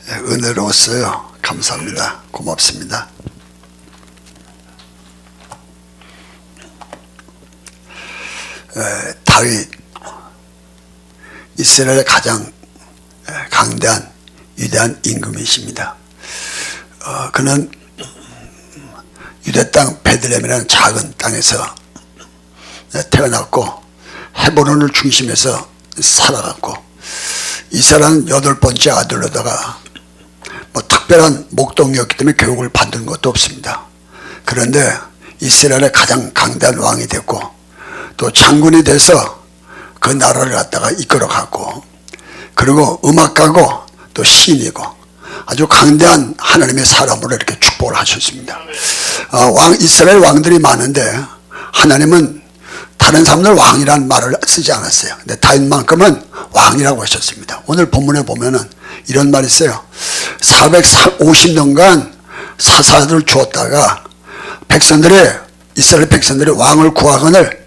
은혜로웠어요. 감사합니다. 고맙습니다. 다윗, 이스라엘의 가장 강대한 위대한 임금이십니다. 그는 유대 땅 베들레헴이라는 작은 땅에서 태어났고 헤브론을 중심해서 살아갔고, 이스라엘은 8번째 아들로다가 특별한 목동이었기 때문에 교육을 받은 것도 없습니다. 그런데 이스라엘의 가장 강대한 왕이 됐고, 또 장군이 돼서 그 나라를 갖다가 이끌어갔고, 그리고 음악가고 또 시인이고 아주 강대한 하나님의 사람으로 이렇게 축복을 하셨습니다. 이스라엘 왕들이 많은데 하나님은 다른 사람들 왕이라는 말을 쓰지 않았어요. 근데 다윗만큼은 왕이라고 하셨습니다. 오늘 본문에 보면은 이런 말이 있어요. 450년간 사사들을 주었다가 이스라엘 백성들이 왕을 구하거늘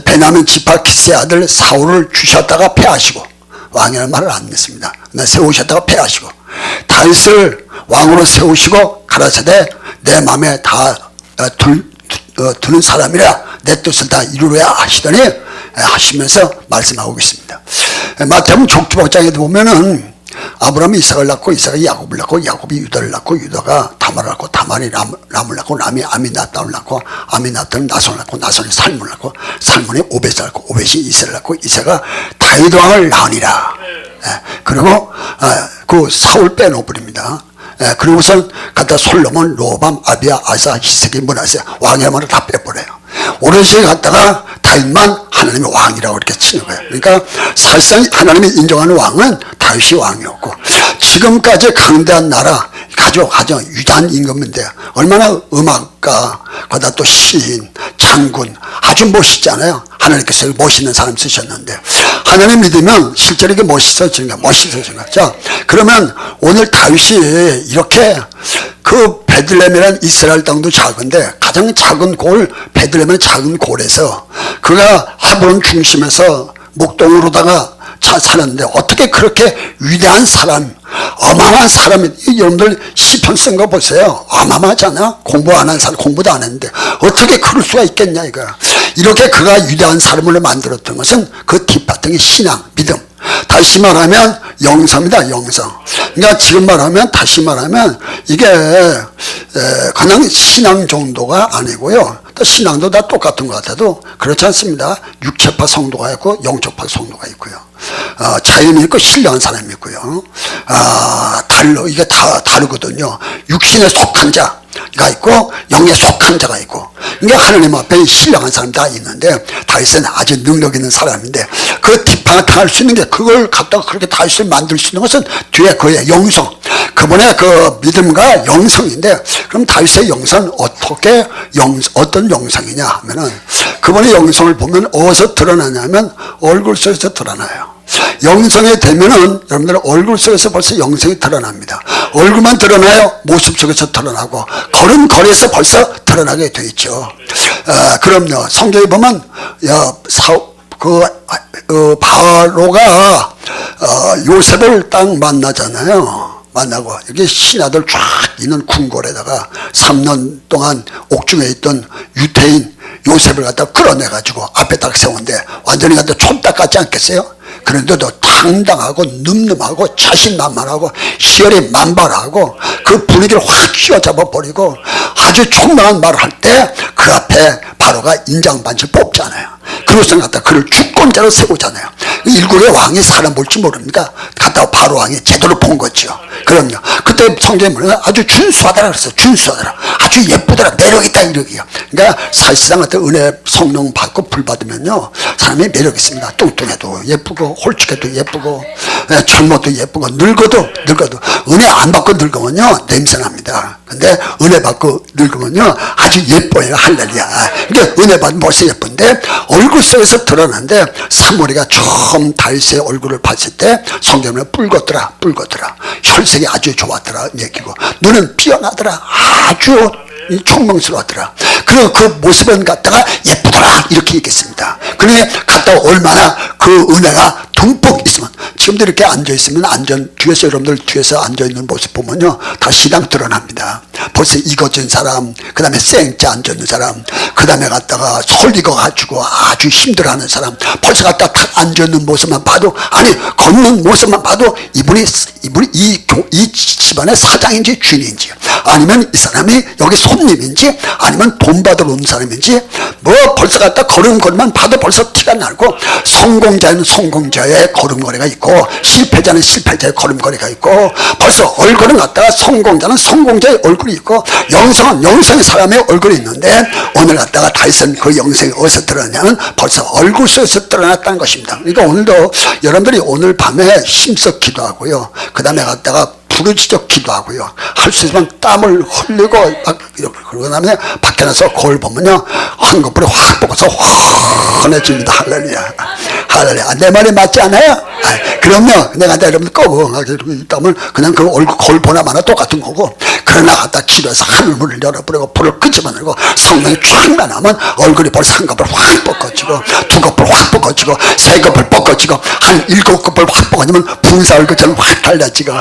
베냐민 지파 기스의 아들 사울을 주셨다가 패하시고, 왕이라는 말을 안 냈습니다. 세우셨다가 패하시고, 다윗을 왕으로 세우시고 가라사대 내 마음에 다 드는 사람이라 내 뜻을 다 이루어야 하시더니 하시면서 말씀하고 있습니다. 마태복음 족주복장에도 보면은 아브라함이 이삭을 낳고 이삭이 야곱을 낳고 야곱이 유다를 낳고 유다가 다말을 낳고 다말이 람을 낳고 람이 아미나답을 낳고 아미나답은 나손을 낳고 나손이 살몬을 낳고 살몬이 오벳을 낳고 오벳이 이새를 낳고 이새가 다윗 왕을 낳으니라. 그리고 그 사울 빼놓버립니다. 그리고선 갖다 솔로몬, 로밤, 아비야, 아사, 히스기, 므낫세 왕의 말을 다 빼버려요. 오롯이 갖다가 다윗만 하나님의 왕이라고 이렇게 치는 거예요. 그러니까 사실상 하나님이 인정하는 왕은 다윗이 왕이었고, 지금까지 강대한 나라 가장 위대한 임금인데 얼마나 음악가, 거기다 또 시인, 장군 아주 멋있잖아요. 하나님께서 멋있는 사람 쓰셨는데, 하나님 믿으면 실제로 이게 멋있어지는 거야. 자, 그러면 오늘 다윗이 이렇게 그 베들레헴이라는 이스라엘 땅도 작은데 가장 작은 골, 베들레헴은 작은 골에서 그가 헤브론 중심에서 목동으로다가 살았는데 어떻게 그렇게 위대한 사람, 어마어마한 사람이, 여러분들 시편 쓴 거 보세요. 어마어마하잖아. 공부 안 한 사람, 공부도 안 했는데 어떻게 그럴 수가 있겠냐 이거야. 이렇게 그가 위대한 사람을 만들었던 것은 그 뒷바탕의 신앙, 믿음, 다시 말하면 영성입니다. 영성. 그러니까 지금 말하면, 다시 말하면 이게 그냥 신앙 정도가 아니고요, 또 신앙도 다 똑같은 것 같아도 그렇지 않습니다. 육체파 성도가 있고 영적파 성도가 있고요, 자연이 있고 신령한 사람이 있고요, 이게 다 다르거든요. 육신에 속한 자가 있고 영에 속한 자가 있고, 그러니까 하나님 앞에 신령한 사람 다 있는데 다윗은 아주 능력 있는 사람인데 그 뒷바탕할 수 있는 게, 그걸 갖다가 그렇게 다윗을 만들 수 있는 것은 뒤에 그의 영성, 그분의 그 믿음과 영성인데, 그럼 다윗의 영성은 어떤 영성이냐 하면은, 그분의 영성을 보면 어디서 드러나냐면 얼굴 속에서 드러나요. 영성이 되면은 여러분들 얼굴 속에서 벌써 영성이 드러납니다. 얼굴만 드러나요? 모습 속에서 드러나고 걸음걸이에서 벌써 드러나게 돼 있죠. 그럼요. 성경에 보면 바로가 요셉을 딱 만나잖아요. 만나고 여기 신하들 쫙 있는 궁궐에다가 3년 동안 옥중에 있던 유태인 요셉을 갖다 끌어내가지고 앞에 딱 세운데 완전히 갖다 촌딱 같지 않겠어요? 그런데도 당당하고 늠름하고 자신만만하고 희열이 만발하고 그 분위기를 확 휘어잡아 버리고 아주 총명한 말을 할 때 그 앞에 바로가 인장반지를 뽑잖아요. 그것을 갖다 그를 주권자로 세우잖아요. 일국의 왕이 사람 볼지 모릅니까? 갖다가 바로 왕이 제대로 본 거죠. 그럼요. 그때 성경에 보면 아주 준수하더라 그랬어요. 준수하더라. 아주 예쁘더라. 매력있다 이러기요. 그러니까 사실상 어떤 은혜 성령 받고 불 받으면요, 사람이 매력 있습니다. 뚱뚱해도 예쁘고 홀쭉해도 예쁘고, 젊어도 예쁘고, 늙어도 은혜 안 받고 늙으면요 냄새납니다. 근데 은혜 받고 늙으면요 아주 예뻐요. 할렐루야. 그러니까 은혜 받으면 벌써 예쁜데 얼굴 속에서 드러나는데, 사무엘이가 처음 다윗의 얼굴을 봤을 때 성경에 붉었더라. 혈색이 아주 좋았더라 얘기고, 눈은 피어나더라. 아주 총명스러웠더라. 그리고 그 모습은 갖다가 예쁘더라 이렇게 얘기했습니다. 그러니 갖다가 얼마나 그 은혜가 듬뿍 있으면, 지금도 이렇게 앉아있으면 뒤에서 여러분들 뒤에서 앉아있는 모습 보면요 다 신앙 드러납니다. 벌써 익어진 사람, 그 다음에 생째 앉아있는 사람, 그 다음에 갔다가 솔 익어가지고 아주 힘들어하는 사람, 벌써 갖다 탁 앉아있는 모습만 봐도, 아니 걷는 모습만 봐도 이분이 이 집안의 사장인지 주인인지, 아니면 이 사람이 여기 손님인지, 아니면 돈 받으러 온 사람인지, 뭐 벌써 갖다 걸음걸이만 봐도 벌써 티가 나고, 성공자는 성공자의 걸음걸이가 있고, 실패자는 실패자의 걸음걸이가 있고, 벌써 얼굴은 갖다가 성공자는 성공자의 얼굴이 있고, 영성은 영성의 사람의 얼굴이 있는데, 오늘 갖다가 다윗은 그 영성이 어디서 드러나냐면 벌써 얼굴 속에서 드러났다는 것입니다. 그러니까 오늘도 여러분들이 오늘 밤에 힘써 기도하고요, 그 다음에 갖다가 부르짖어 기도하고요, 할 수 있으면 땀을 흘리고 막 그러고 나면 밖에 나서 거울 보면요 한꺼번에 확 뽑아서 환해집니다. 할렐루야, 할렐루야. 내 말이 맞지 않아요? 그럼요. 내가 여러분들 꺼멍하게 이러고 있다면 그냥 그 얼굴 거울 보나 마나 똑같은 거고, 그러나 갖다 기도해서 하늘문을 열어버리고 불을 끄집어내고 성령이 충만하면 얼굴이 벌써 한 겹을 확 뻗어지고, 두 겹을 확 뻗어지고, 세 겹을 뻗어지고, 한 7겹을 확 뻗어지면 분사 얼굴처럼 확 달라지고,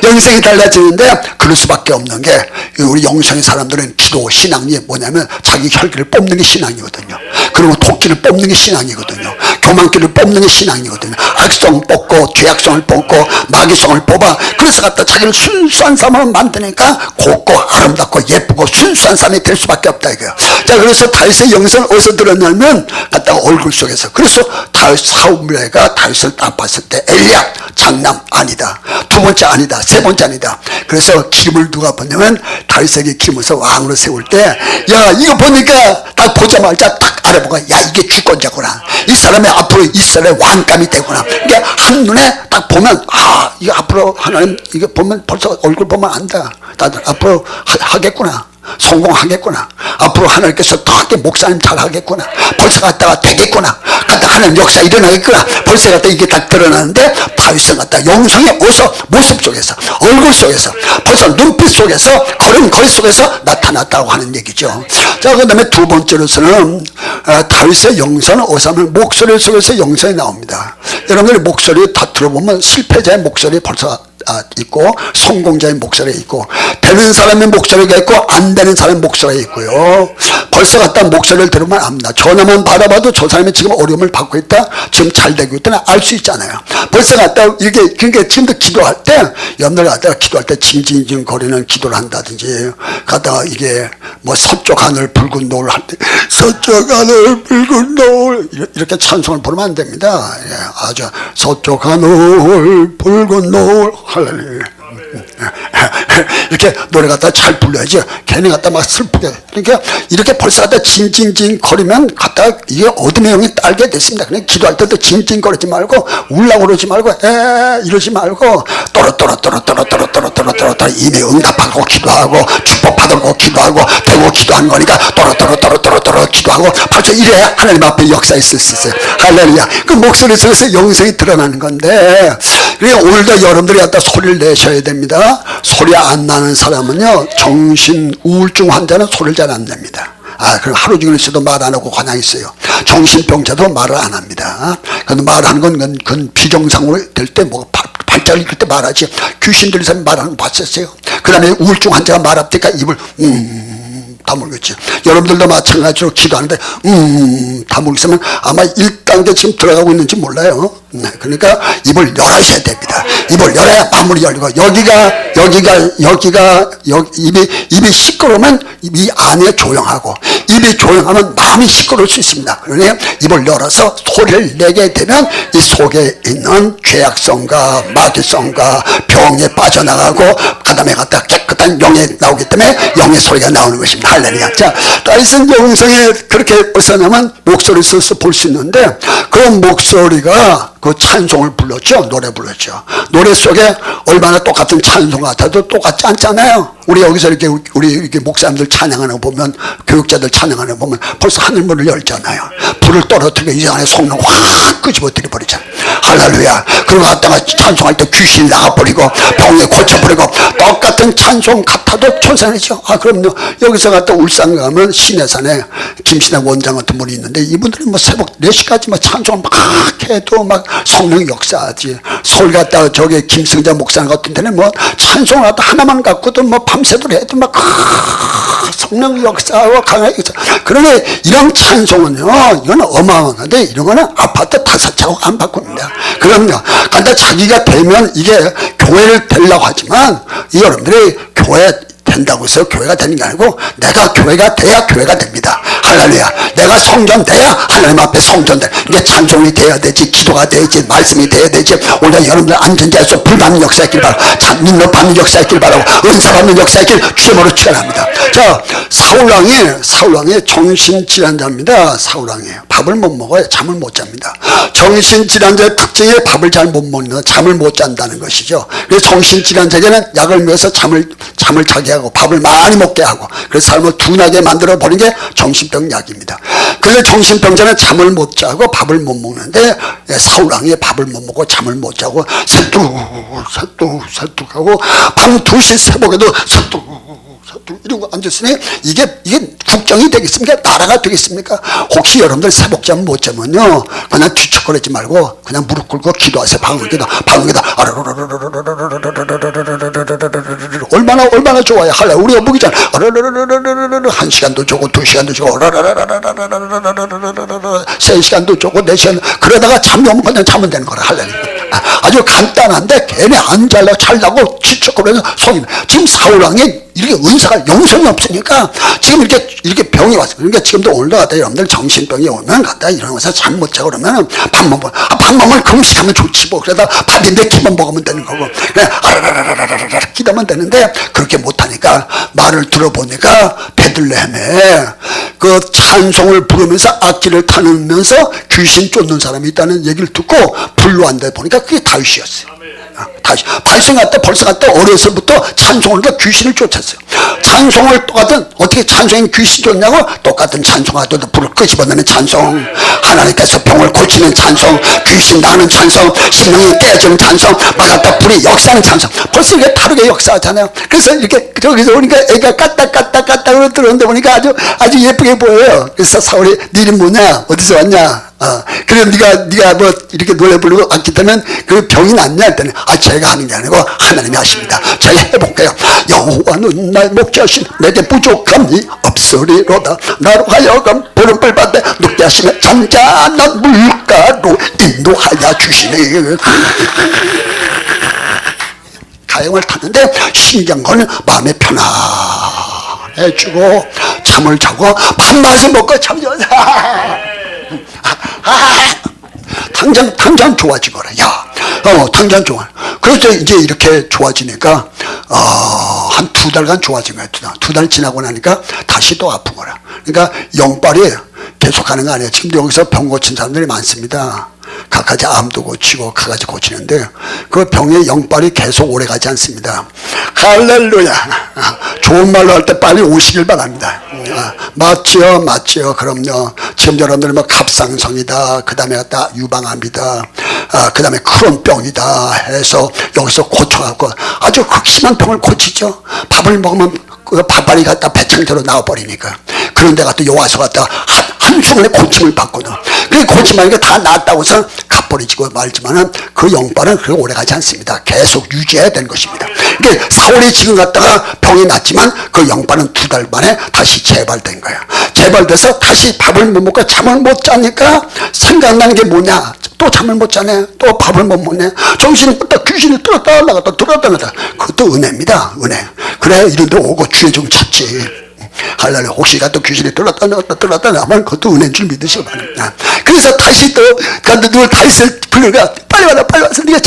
영생이 달라지는데, 그럴 수밖에 없는 게 우리 영성의 사람들은 기도 신앙이 뭐냐면 자기 혈기를 뽑는 게 신앙이거든요. 그리고 토끼를 뽑는 게 신앙이거든요. 교만기를 뽑는 게 신앙이거든요. 악성 뽑고 죄악성을 뽑고 마귀성을 뽑아. 그래서 갖다 자기를 순수한 사람으로 만드니까 곱고 아름답고 예쁘고 순수한 사람이 될 수밖에 없다 이거예요. 자, 그래서 다윗의 영성을 어디서 들었냐면 갖다가 얼굴 속에서. 그래서 다윗 사울에가 다윗을 딱 봤을 때 엘리야 장남 아니다, 두 번째 아니다, 세 번째 아니다. 그래서 기름을 누가 붓냐면 다윗에게 기름에서 왕으로 세울 때, 야 이거 보니까 딱 보자마자 딱 알아보고, 야 이게 주권자구나, 이 사람이 앞으로 이스라엘 왕감이 되구나. 이게 한눈에 딱 보면, 아 이거 앞으로 하나님 이거 보면 벌써 얼굴 보면 안다, 다들 앞으로 하겠구나, 성공하겠구나, 앞으로 하나님께서 더 목사님 잘 하겠구나, 벌써 갔다가 되겠구나, 갔다 하나님 역사 일어나겠구나, 벌써 갔다 이게 다 드러나는데, 다윗은 갔다 영성의 모습 속에서, 얼굴 속에서, 벌써 눈빛 속에서, 걸음걸이 속에서 나타났다고 하는 얘기죠. 자, 그 다음에 두 번째로서는 다윗의 영성은 어사면 목소리 속에서 영성이 나옵니다. 여러분들이 목소리 다 들어보면 실패자의 목소리 벌써 있고, 성공자의 목소리가 있고, 되는 사람의 목소리가 있고, 안 되는 사람의 목소리가 있고요. 벌써 갖다 목소리를 들으면 압니다. 전화만 받아봐도 저 사람이 지금 어려움을 받고 있다, 지금 잘 되고 있다는 알 수 있잖아요. 벌써 갖다 이게, 그러니까 지금도 기도할 때, 여러분들 갖다가 기도할 때 징징징 거리는 기도를 한다든지, 갖다가 이게 뭐 서쪽 하늘 붉은 노을 할 때, 서쪽 하늘 붉은 노을 이렇게 찬송을 부르면 안 됩니다. 예, 아주 서쪽 하늘 붉은 노을 할렐루야. 이렇게 노래 갖다 잘 불러야지, 괜히 갖다 막 슬프게. 그러니까 이렇게 벌써 갖다 징징징 거리면 갖다 이게 어둠의 영이 딸게 됐습니다. 그냥 기도할 때도 징징 거리지 말고, 울라고 그러지 말고, 이러지 말고, 또로또로 이미 응답하고 기도하고 축복 받고 기도하고 되고 기도한 거니까 또로 기도하고, 벌써 이래야 하나님 앞에 역사했을 수 있어요. 할렐루야. 그 목소리 속에서 영성이 드러나는 건데, 그러니까 오늘도 여러분들이 갖다 소리를 내셔야 됩니다. 소리 안 나는 사람은요, 정신 우울증 환자는 소리를 잘 안 냅니다. 그럼 하루 종일 있어도 말 안 하고 그냥 있어요. 정신병자도 말을 안 합니다. 근데 말하는 건 그건 비정상으로 될 때 뭐 발작을 이끌 때 말하지, 귀신 들린 사람이 말하는 거 봤었어요. 그 다음에 우울증 환자가 말합니까? 입을 다물겠지. 여러분들도 마찬가지로 기도하는데 다물고 있으면 아마 1단계 지금 들어가고 있는지 몰라요. 그러니까 입을 열어셔야 됩니다. 입을 열어야 마음이 열리고, 입이 시끄러우면 이 안에 조용하고, 입이 조용하면 마음이 시끄러울 수 있습니다. 그러니 입을 열어서 소리를 내게 되면 이 속에 있는 죄악성과 마귀성과 병에 빠져나가고, 그 다음에 갖다 깨끗한 영에 나오기 때문에 영의 소리가 나오는 것입니다. 할렐루야. 자, 다윗은 영성에 그렇게 어서냐면 목소리 속에서 볼 수 있는데, 그런 목소리가 그 찬송을 불렀죠. 노래 불렀죠. 노래 속에 얼마나 똑같은 찬송 같아도 똑같지 않잖아요. 우리 여기서 이렇게 목사님들 찬양하는 거 보면, 교육자들 찬양하는 거 보면 벌써 하늘문을 열잖아요. 불을 떨어뜨리고 이 안에 성령 확 끄집어뜨려 버리잖아. 할렐루야. 그러고 갔다가 찬송할 때 귀신이 나가버리고 병에 고쳐버리고 똑같은 찬송 같아도 천상이죠. 그럼요. 여기서 갔다 울산 가면 신해산에 김신혜 원장 같은 분이 있는데 이분들은 뭐 새벽 4시까지 막 찬송 막 해도 막 성령 역사하지. 서울 갔다 저기 김승자 목사 같은 데는 뭐 찬송하다 하나만 갖고도 뭐 밤새도록 해도 막 성령 역사와 강하게 역사. 그런데 이런 찬송은요, 이건 어마어마한데 이런 거는 아파트 5채가 안 바꿉니다. 그럼요. 근데 자기가 되면 이게 교회를 되려고 하지만 이 여러분들이 교회 된다고 해서 교회가 되는 게 아니고 내가 교회가 돼야 교회가 됩니다. 할렐루야. 내가 성전돼야 하나님 앞에 성전돼. 이게 찬송이 돼야 되지, 기도가 돼야지, 말씀이 돼야 되지. 오늘 여러분들 안전자에서 불받는 역사했길 바라고, 민로 받는 역사했길 바라고, 은사 받는 역사했길 주님으로 축원합니다. 자, 사울왕이 정신질환자입니다. 사울왕이 밥을 못 먹어요. 잠을 못 잡니다. 정신질환자의 특징이 밥을 잘 못 먹는, 잠을 못 잔다는 것이죠. 그래서 정신질환자에게는 약을 먹여서 잠을 자게 하고 밥을 많이 먹게 하고, 그래서 삶을 둔하게 만들어 버리는 게 정신병 약입니다. 그래서 정신병자는 잠을 못 자고 밥을 못 먹는데 사울왕이 밥을 못 먹고 잠을 못 자고 새뚝하고 밤 2시 새벽에도 새뚝 이러고 앉았으니 이게 국정이 되겠습니까? 나라가 되겠습니까? 혹시 여러분들 새벽잠 못 자면요, 그냥 뒤척거리지 말고 그냥 무릎 꿇고 기도하세요. 방울기도 얼마나 좋아요. 할래 우리가 무기잖아. 1시간도 좋고 2시간도 좋고 3시간도 좋고 4시간. 그러다가 잠이 오면 그냥 자면 되는 거라. 할래 아주 간단한데 괜히 안 잘라고 뒤척거리면서 속이. 지금 사울왕이 이렇게 은사가 영성이 없으니까 지금 이렇게 병이 왔어요. 그러니까 지금도 오늘도 갔다 여러분들 정신병이 오면 갔다 일어나서 잠 못 자고 그러면 밥먹으면 금식하면 좋지 뭐. 그러다 밥인데 기만 먹으면 되는 거고 그냥 아라라라라라라 기도하면 되는데 그렇게 못하니까 말을 들어보니까 베들레헴에 그 찬송을 부르면서 악기를 타면서 귀신 쫓는 사람이 있다는 얘기를 듣고 불러왔는데 보니까 그게 다윗이었어요. 다시 벌써 갔다 어려서부터 찬송을 또 귀신을 쫓았어요. 찬송을 어떻게 찬송이 귀신 쫓냐고, 똑같은 찬송하도 불을 끄집어내는 찬송, 하나님께서 병을 고치는 찬송, 귀신 나가는 찬송, 심령이 깨어지는 찬송, 막 갖다 불이 역사하는 찬송. 벌써 이게 다르게 역사하잖아요. 그래서 이렇게 저기서 보니까 애가 까딱까딱 들었는데 보니까 아주 예쁘게 보여요. 그래서 사울이 네 이름 뭐냐, 어디서 왔냐, 그래 네가 뭐 이렇게 노래 부르고 악기 타면 그 병이 낫냐 했더니 제가 하는 게 아니고 하나님이 하십니다. 제가 해볼게요. 여호와는 나의 목자신 내게 부족함이 없으리로다. 나로 하여금 보름불 받되 눕게 하시며 잔잔한 물가로 인도하여 주시니. 가영을 타는데 신기한 건 마음에 편안해지고 잠을 자고 밥맛을 먹고 잠자자. 당장 좋아지거라. 당장 좋아. 그래서 이제 이렇게 좋아지니까 한 2달간 좋아진 거야. 2달 지나고 나니까 다시 또 아픈 거라. 그러니까 영빨이 계속 가는 거 아니에요. 지금 여기서 병 고친 사람들이 많습니다. 각가지 암도 고치고 각가지 고치는데 그 병의 영빨이 계속 오래 가지 않습니다. 할렐루야. 좋은 말로 할 때 빨리 오시길 바랍니다. 맞지요. 그럼요. 지금 여러분들 뭐 갑상선이다, 그 다음에 갖다 유방암이다, 그 다음에 크론병이다 해서 여기서 고쳐갖고 아주 극심한 병을 고치죠. 밥을 먹으면 그 밥알이 갖다 배창대로 나와버리니까. 그런데 갖다 요와서 갖다 한순간에 고침을 받거든. 그게 고침하니까 다 낫다고 해서 갚버리지고 말지만은 그 영빨은 그렇게 오래 가지 않습니다. 계속 유지해야 되는 것입니다. 그러니까 사울이 지금 갔다가 병이 났지만 그 영빨은 2달 만에 다시 재발된 거야. 재발돼서 다시 밥을 못 먹고 잠을 못 자니까 생각나는 게 뭐냐? 또 잠을 못 자네. 또 밥을 못 먹네. 정신이 또 귀신이 들었다 나갔다 들었다 나갔다. 그것도 은혜입니다. 은혜. 그래 이런 데 오고 주의 좀 찾지. 할렐루야. 혹시가 또 귀신이 들었다 나면 그것도 은혜인 줄 믿으시기 바랍니다. 그래서 다시 또 누굴 다윗을 불러가 빨리 와서 네가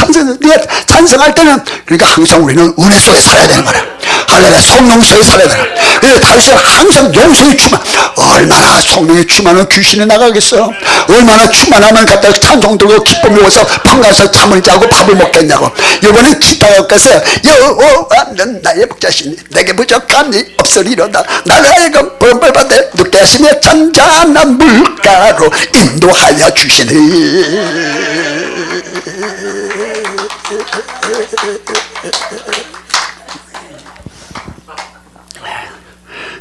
찬성할 때는, 그러니까 항상 우리는 은혜 속에 살아야 되는 거야. 할렐루야. 성령 속에 살아야 되는 거야. 그래서 다윗은 항상 영성이 충만. 얼마나 성령이 충만하면 귀신이 나가겠어요. 얼마나 충만하면 갖다 찬송 들고 기쁨 모아서 평가서 잠을 자고 밥을 먹겠냐고. 이번엔 기도하께서 여호와는 나의 목자시니 내게 부족함이 없으리로다. 나를 하여금 벌벌 받되 눕게 인도하시며 잔잔한 물가로 인도하여 주시니.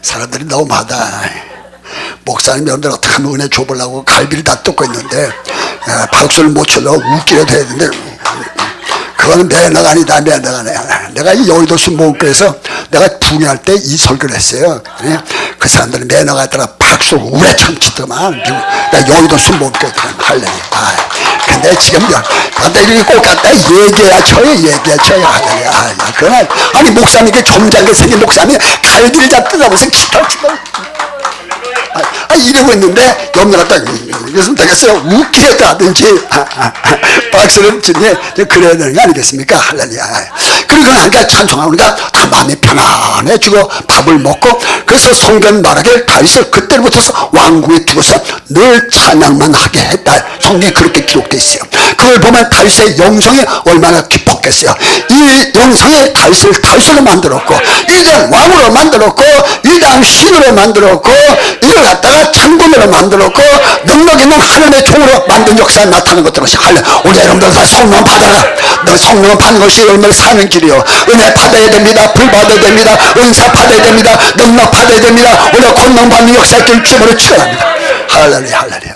사람들이 너무하다. 목사님 여러분들 어떻게 하면 은혜 줘보려고 갈비를 다 뜯고 있는데 박수를 못 쳐도 웃기려 돼야 되는데 그거는 매너가 아니다. 매너가 아니야. 내가 이 여의도 순복음교회에서 내가 붕해할 때 이 설교를 했어요. 그 사람들은 매너가 있더라. 박수를 우레처럼 치더만. 나 여의도 순복음교회 할래. 근데 지금 갖다 이렇게 꼭 갖다 얘기해야 쳐요. 얘기해야 쳐요. 그건 아니 목사님께 점잖게 생긴 목사님이 갈비를 다 뜯어보세요. 치털치털. 이러고 있는데 염려 갖다 이것은 되겠어요. 웃기겠다 하든지 박수를 치니 그래야 되는 거 아니겠습니까? 할렐루야. 그리고 하니까 찬송하고 그러니까 다 마음이 편안해지고 밥을 먹고 그래서 성경 말하길 다윗을 그때부터 왕궁에 두고서 늘 찬양만 하게 했다. 성경에 그렇게 기록되어 있어요. 그걸 보면 다윗의 영성이 얼마나 깊었겠어요. 이 영성이 다윗을 다윗으로 만들었고 이전 왕으로 만들었고 이 다음 신으로 만들었고 이걸 갖다가 장군으로 만들었고 능력 있는 하나님의 종으로 만든 역사에 나타나는 것들은 우리 여러분들 다 성령 받아라. 너 성령 받는 것이 여러분들 사는 길이요. 은혜 받아야 됩니다. 불 받아야 됩니다. 은사 받아야 됩니다. 능력 받아야 됩니다. 우리가 권능 받는 역사의 길 주문을 치러납니다. 할렐루야 할렐루야.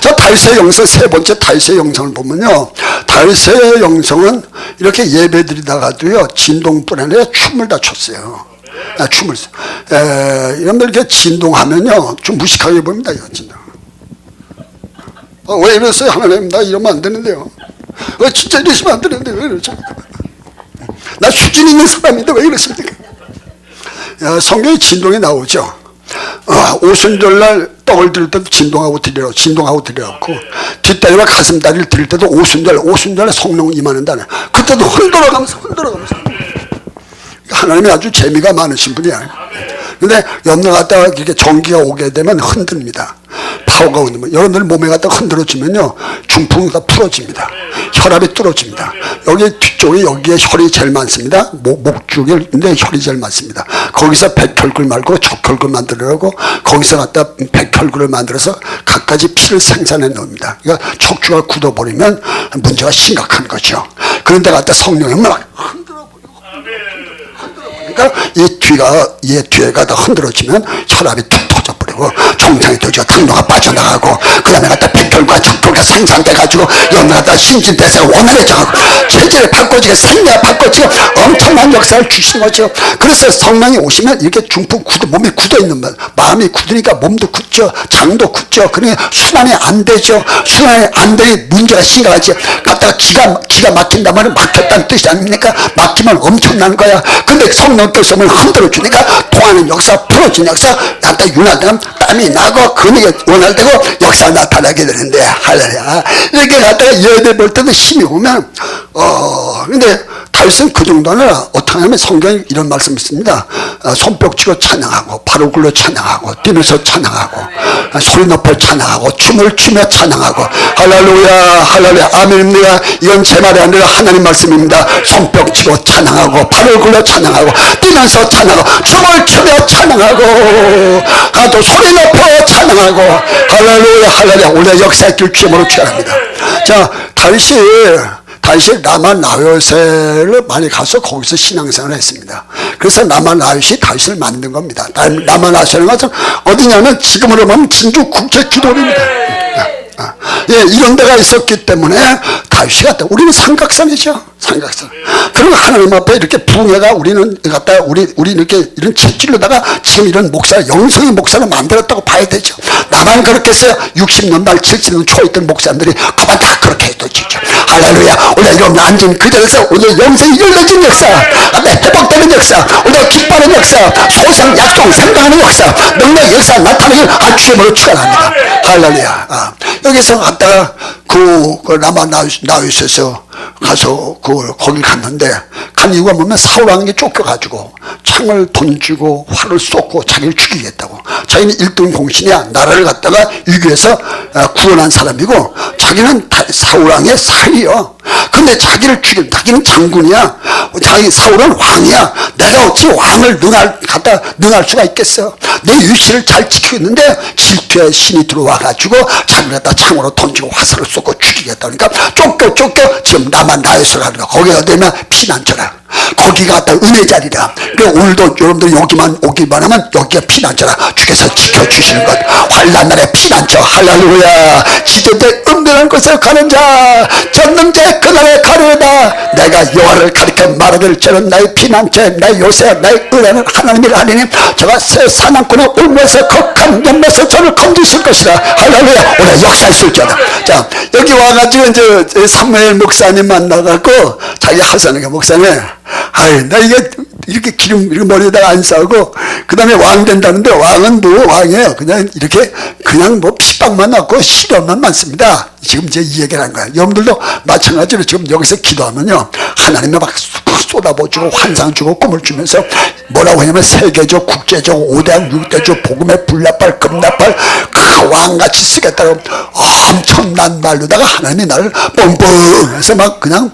저 다윗의 영성 세 번째 다윗의 영성을 보면요. 다윗의 영성은 이렇게 예배드리다가도요. 진동뿐 아니라 춤을 다 췄어요. 춤을 여러분들 이렇게 진동하면요 좀 무식하게 보입니다. 이거 진동. 왜 이랬어요? 하나님 나 이러면 안 되는데요. 진짜 이러시면 안 되는데 왜 이러죠? 나 수준 있는 사람인데 왜 이러십니까? 성경에 진동이 나오죠. 오순절날 떡을 드릴 때도 진동하고 드리라고 뒷다리와 가슴다리를 드릴 때도 오순절에 성령 임하는다네. 그때도 흔들어가면서 하나님이 아주 재미가 많으신 분이야. 근데 염려 갖다가 이렇게 전기가 오게 되면 흔듭니다. 파워가 오면 여러분들 몸에 갖다가 흔들어주면요 중풍이 다 풀어집니다. 혈압이 뚫어집니다. 여기 뒤쪽에 여기에 혈이 제일 많습니다. 목 쪽인데 혈이 제일 많습니다. 거기서 백혈구 말고 적혈구 만들려고 거기서 갖다 백혈구를 만들어서 갖가지 피를 생산해 놓습니다. 그러니까 척추가 굳어버리면 문제가 심각한 거죠. 그런데 갖다 성령이 막 그러니까 이 뒤에가 다 흔들어지면 혈압이 툭 터져버리고 정상이 터져 당뇨가 빠져나가고 그 다음에 갖다 백혈과 척추가 생산돼가지고 염려 갖다 신진대사가 원활해져가고 체질이 바꿔지고 생리가 바꿔지고 엄청난 역사를 주시는 거죠. 그래서 성령이 오시면 이렇게 중풍 몸이 굳어있는 말 마음이 굳으니까 몸도 굳죠. 장도 굳죠. 그러니까 순환이 안 되죠. 순환이 안 되니 문제가 심각하지. 갖다가 기가 막힌다면 막혔다는 뜻이 아닙니까? 막히면 엄청난 거야. 근데 성령께서 흔들어 주니까 통하는 역사, 풀어진 역사, 갖다 윤활되면 땀이 나고 근육이 원활되고 역사가 나타나게 되는데 할렐루야. 이렇게 갖다가 예배 볼 때도 힘이 오면 근데 다윗은 그 정도는 어떻게 하면 성경에 이런 말씀이 있습니다. 손뼉 치고 찬양하고 발을 굴러 찬양하고 뛰면서 찬양하고 소리 높여 찬양하고 춤을 추며 찬양하고 할렐루야 할렐루야 아멘입니다. 이건 제 말이 아니라 하나님 말씀입니다. 손뼉 치고 찬양하고 발을 굴러 찬양하고 뛰면서 찬양하고 춤을 추며 찬양하고 또 소리 높여 찬양하고 할렐루야 할렐루야. 오늘 역사의 길 주임으로 취합니다. 자 다윗이 라마 나요셋을 많이 가서 거기서 신앙생활을 했습니다. 그래서 라마 나요셋이 다윗을 만든 겁니다. 라마 나요셋은 어디냐면 지금으로 보면 진주 국제 기도입니다. 이런 데가 있었기 때문에 다윗이 갔다. 우리는 삼각산이죠. 삼각산. 그리고 하나님 앞에 이렇게 부흥회가 우리는 갖다 우리 이렇게 이런 책질로다가 지금 이런 영성의 목사를 만들었다고 봐야 되죠. 나만 그렇게 했어요. 60년 말 70년 초에 있던 목사님들이 그만 다 그렇게 해도지죠. 할렐루야. 오늘 이런 앉은 그 자리에서 오늘 영성이 열려진 역사, 회복되는 역사, 오늘 기뻐하는 역사, 소상 약속 생각하는 역사, 능력 역사 나타나길 주님으로 축원합니다. 할렐루야. 여기서 갔다가 그 라마 나윗에서 가서 거기 갔는데 간 이유가 뭐냐면 사울왕에게 쫓겨가지고 창을 던지고 활을 쏘고 자기를 죽이겠다고. 자기는 1등 공신이야. 나라를 갖다가 위기에서 구원한 사람이고 자기는 사울왕의 사위요. 근데 자기를 자기는 장군이야. 사울은 왕이야. 내가 어찌 왕을 능할 수가 있겠어. 내 위치를 잘 지키고 있는데 질투의 신이 들어와가지고 자기를 갖다 창으로 던지고 화살을 쏘고 죽이겠다. 그러니까 쫓겨 지금 나만 나에서라. 거기가 되면 피난처라. 거기가 갖다 은혜 자리라. 그러니까 오늘도 여러분들 여기만 오기만 하면 여기가 피난처라. 주께서 지켜주시는 것. 환난 날의 피난처. 할렐루야. 지도대 은밀한 곳에 가는 자 전능자의 그날에 가려다. 내가 여호와를 가리켜 말하기를 저는 나의 피난처 나의 요새 나의 은혜는 하나님이라 하리니 저가 새 사냥꾼의 울면서 극한 연면서 저를 건지실 것이다. 할렐루야. 오늘 역사했을지어다. 자 여기 와가지고 이제 사무엘 목사님 만나갖고 자기 하사니까 목사님 아이 나 이게 이렇게 기름 이렇게 머리에다가 안 싸우고 그 다음에 왕 된다는데 왕은 뭐 왕이에요. 그냥 이렇게 그냥 뭐 핍박만 났고 시련만 많습니다. 지금 이제 이 얘기를 한 거야. 여러분들도 마찬가지로 지금 여기서 기도하면요 하나님이 막 쏟아부어주고 환상 주고 꿈을 주면서 뭐라고 하냐면 세계적 국제적 5대학 6대적 복음의 불나팔 금나팔 그 왕같이 쓰겠다고 엄청난 말로다가 하나님이 나를 뻥뻥해서 막 그냥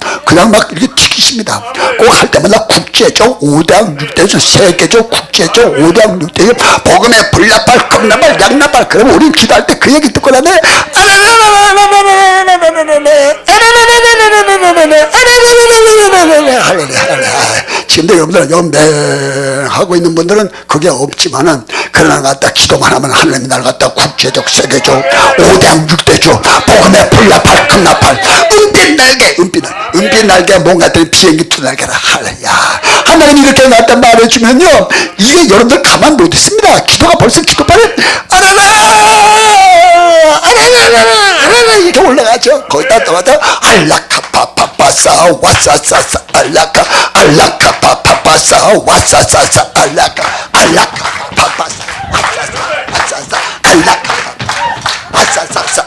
막 이렇게 튀기십니다. 꼭 할 때마다 국제적 5대학 6대적 세계적 국제적 5대학 6대적 복음의 불나팔 금나팔 양나팔. 그러면 우리 기도할 때 그 얘기 듣고 나네 지금도 여러분들 연맹하고 있는 분들은 그게 없지만은 그러나 갖다 기도만 하면 하나님이 날 갖다 국제적 세계적 5대학 6대적 복음의 불나팔 금나팔 은빛 날개 뭔가 된 비행기 두 날개라. 할렐루야. 하나님이 이렇게 나한테 말해주면요 이게 여러분들 가만 못 있습니다. 기도가 벌써 기도판에 아라라 이렇게 올라가죠. 거기다 또하다 알라카파파파사 와사사사 알라카파파파사 와사사사 알라카파파사 와사사사 알라카파사사사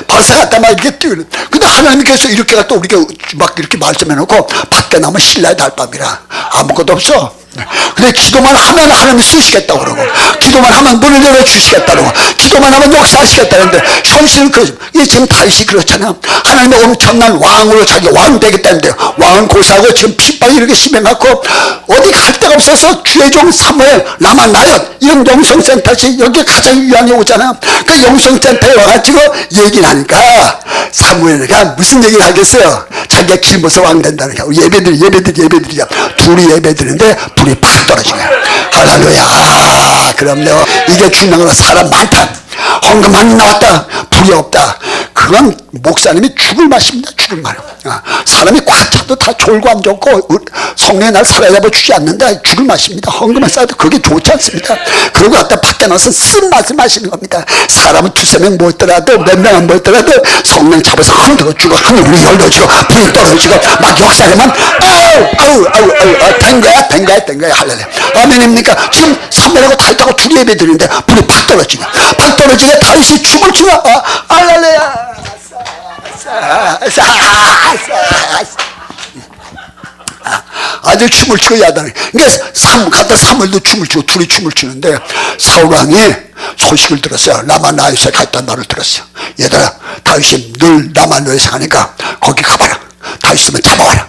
벌써 갖다 막 이렇게 띄우는. 근데 하나님께서 이렇게 갖다 우리가 막 이렇게 말씀해놓고 밖에 나면 신라의 달밤이라 아무것도 없어. 근데 기도만 하면 하나님이 쓰시겠다고 그러고 기도만 하면 문을 열어주시겠다고 그러고 기도만 하면 역사하시겠다는데 현실은 이게 지금 다윗이 그렇잖아. 하나님의 엄청난 왕으로 자기 왕 되겠다는데 왕은 고사하고 지금 핍박이 이렇게 심해갖고 어디 갈 데가 없어서 주의 종 사무엘 라마 나엿 이런 영성센터지 여기 가장 유한히 오잖아. 그 영성센터에 와가지고 얘기를 하니까 사무엘가 무슨 얘기를 하겠어요. 자기가 길모서 왕 된다는 거. 예배들이야. 둘이 예배드리는데 불이 팍 떨어진 거야. 할렐루야. 그럼요. 이게 중요한 건 사람 많다. 헌금 많이 나왔다. 불이 없다. 그건 목사님이 죽을 맛입니다. 죽을 맛. 사람이 꽉 차도 다 졸고 안 좋고 성령의 날 사로잡아 주지 않는다. 죽을 맛입니다. 헌금을 쌓아도 그게 좋지 않습니다. 그러고 갖다 밖에 나서 쓴맛을 마시는 겁니다. 사람은 두세 명 모였더라도 몇 명 안 모였더라도 성령 잡아서 흔들어주고 하늘이 열려주고 불이 떨어지고 막 역사하면 된 거야. 할렐루야. 아멘입니까? 지금 사무엘하고 다윗하고 둘이 예배 드리는데 불이 팍 떨어지고 다윗이 춤을 추고 할렐루야. 아주 춤을 추고 야단해. 그러니까 갔다 사무엘도 춤을 추고 둘이 춤을 추는데 사울왕이 소식을 들었어요. 라마 나요세 갔다는 말을 들었어요. 얘들아 다윗이 늘 라마 나요세 가니까 거기 가봐라. 다윗 있으면 잡아와라.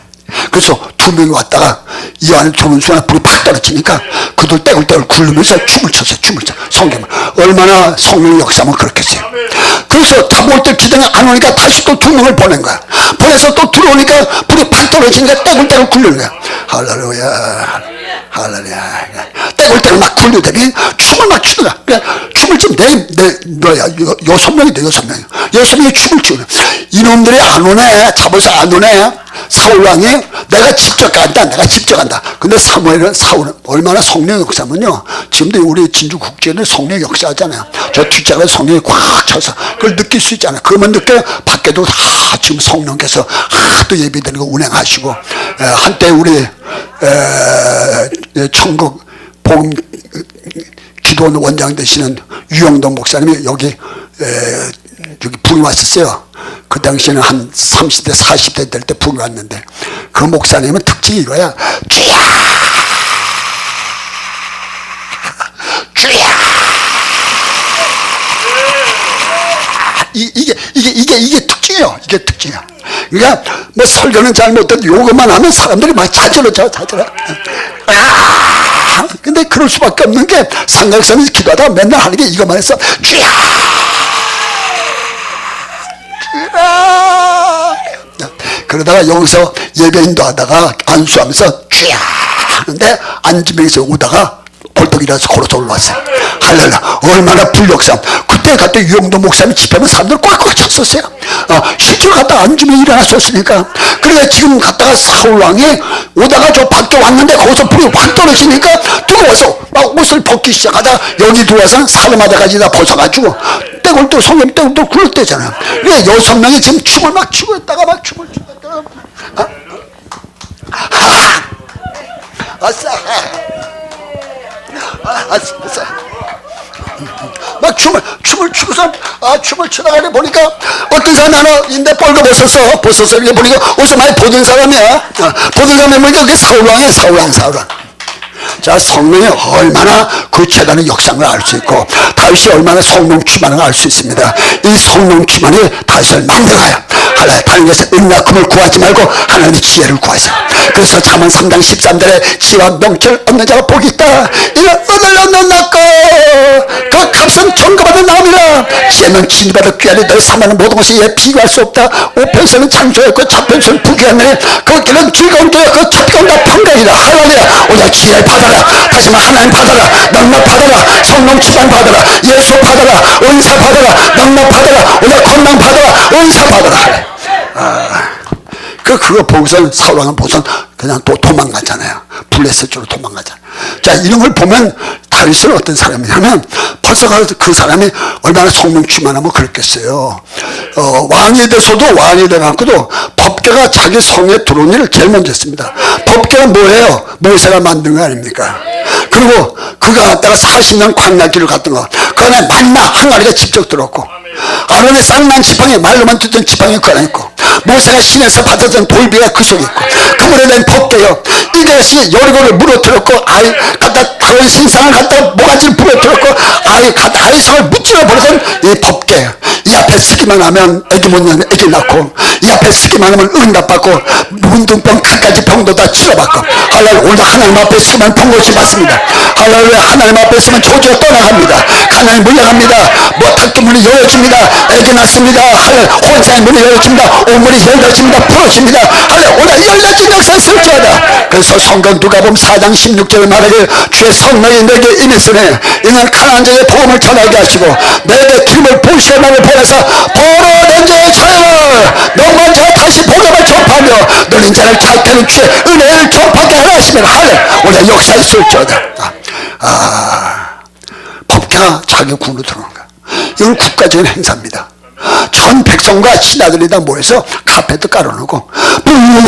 그래서 두 명이 왔다가 이 안에 들어오는 순간 불이 팍 떨어지니까 그들 떼굴떼굴 굴르면서 춤을 췄어요. 성경을 얼마나 성령의 역사면 그렇겠어요. 그래서 잡아올 때 기대가 안 오니까 다시 또 두 명을 보낸 거야. 보내서 또 들어오니까 불이 팍 떨어지니까 떼굴떼굴 굴르는 거야. 할렐루야. 떼굴떼굴 막 굴르더니 춤을 막 추는 거야. 그러니까 춤을 지금 너야 6명이 6명이 춤을 추는 거야. 이놈들이 안 오네. 잡아서 안 오네. 사울왕이 내가 직접 간다. 근데 사울은 얼마나 성령 역사면요. 지금도 우리 진주 국제는 성령 역사하잖아요. 저 뒷자가 성령이 꽉 차서 그걸 느낄 수 있잖아요. 그러면 느껴요. 밖에도 다 지금 성령께서 하도 예배드리고 운행하시고 한때 우리 천국 복음 기도원 원장 되시는 유영동 목사님이 여기 불이 왔었어요. 그 당시에는 한 30대 40대 될 때 불이 왔는데 그 목사님은 특징이 이거야. 주야 이게 특징이에요. 그러니까 뭐 설교는 잘 못해도 요것만 하면 사람들이 막 자제로 근데 그럴 수밖에 없는 게 상가에서는 기도하다가 맨날 하는 게 이것만 했어. 주야! 주야! 그러다가 여기서 예배인도 하다가 안수하면서 주야! 하는데 안지명에서 오다가 골떡이라서 걸어서 올라왔어요. 할렐루야. 얼마나 불력삼. 그때 유영도 목사님 집회하면 사람들 꽉꽉 찼었어요. 실제로 갔다가 안주면 일어났었으니까. 그러니까 지금 갔다가 사울왕이 오다가 저 밖에 왔는데 거기서 불이 확 떨어지니까 들어와서 막 옷을 벗기 시작하다 여기 들어와서 사르마다까지 다 벗어가지고 떼굴도 성령 떼굴도 굴렀대잖아요. 그래 6명이 지금 춤을 막 추고 있다가 막 춤을 추고 있다가 아싸 막 춤을 추고서 춤을 추다가 보니까 어떤 사람이 하나 인데 벌거벗었어 이렇게 보니까 옷을 많이 보던 사람이야. 보던 사람이 보니까 그게 사울왕이야. 사울왕. 자, 성령이 얼마나 그 재단의 역상을 알 수 있고 다윗이 얼마나 성령 충만을 알 수 있습니다. 이 성령 충만이 다윗을 만들어가요. 하나님께서 은약금을 구하지 말고 하나님의 지혜를 구하세요. 그래서 잠언 3장 13절에 지혜와 명철 얻는 자가 복이 있다. 이는 은을 얻는 낫고 그 값은 천금받은 나옵니다. 지혜는 진리보다 귀하니 널 삼하는 모든 것이 이에 비교할 수 없다. 우편성은 창조했고 좌편성은 부귀하네. 그 길은 즐거운 길이야. 그 첫길은 다 평강이다. 할렐루야. 오늘 지혜를 받아라. 다시 말해 하나님 받아라. 능력 받아라. 성령 충만 받아라. 예수 받아라. 은사 받아라. 능력 받아라. 오늘 건강 받아라. 은사 받아라. 그거 보고서 사울왕은 보고서 그냥 또 도망가잖아요. 블레셋 쪽으로 도망가잖아요. 자, 이런 걸 보면 다윗은 어떤 사람이냐면 벌써 그 사람이 얼마나 성령 충만하면 그랬겠어요. 왕이 돼서도 왕이 돼갖고도 법궤가 자기 성에 들어온 일을 제일 먼저 했습니다. 법궤가 뭐예요? 모세가 만든 거 아닙니까? 그리고 그가 갔다가 40년 광야길을 갔던 거, 그 안에 만나 항아리가 직접 들었고, 아론의 쌍난 지팡이, 말로만 듣던 지팡이 그 안에 있고, 모세가 신에서 받았던 돌비가 그 속에 있고, 그물에 낸 법궤요. 이것이 여리고를 무너뜨렸고, 다른 신상을 갖다 모가지를 부러뜨렸고, 아이성을 무찔러 버리던 이 법궤. 이 앞에 쓰기만 하면 애기 못 낳으면 애기 낳고, 이 앞에 쓰기만 하면 응답받고, 문둥병 갖가지 병도 다 치료받고, 할렐루야. 오늘 하나님 앞에 쓰면 병고치 받습니다. 할렐루야. 하나님 앞에 쓰면 조지가 떠나갑니다. 가난이 물려갑니다. 탁도 문이 열어집니다. 애기 낳습니다. 할렐루야. 혼사의 문이 열어집니다. 오문이 열려집니다. 풀어집니다. 할렐루야. 오늘 열려진 역사 쓸지어다. 그래서 성경 누가복음 4장 16절에 말하길 주의 성령이 내게 임했으니 이는 가난한 자의 복음을 전하게 하시고 내게 기름을 부으시어 나를 보내서 벌어낸 자의 자유를 너만 자가 다시 복음을 전파하며 너는 자를 찾게는 주의 은혜를 전파하게 하라 하시면 할렐루야. 오늘 역사에 쓸지어다. 법계가 자기 군으로 들어오는 거야. 이건 국가적인 행사입니다. 전 백성과 신하들이 다 모여서 카페도 깔아놓고 법계로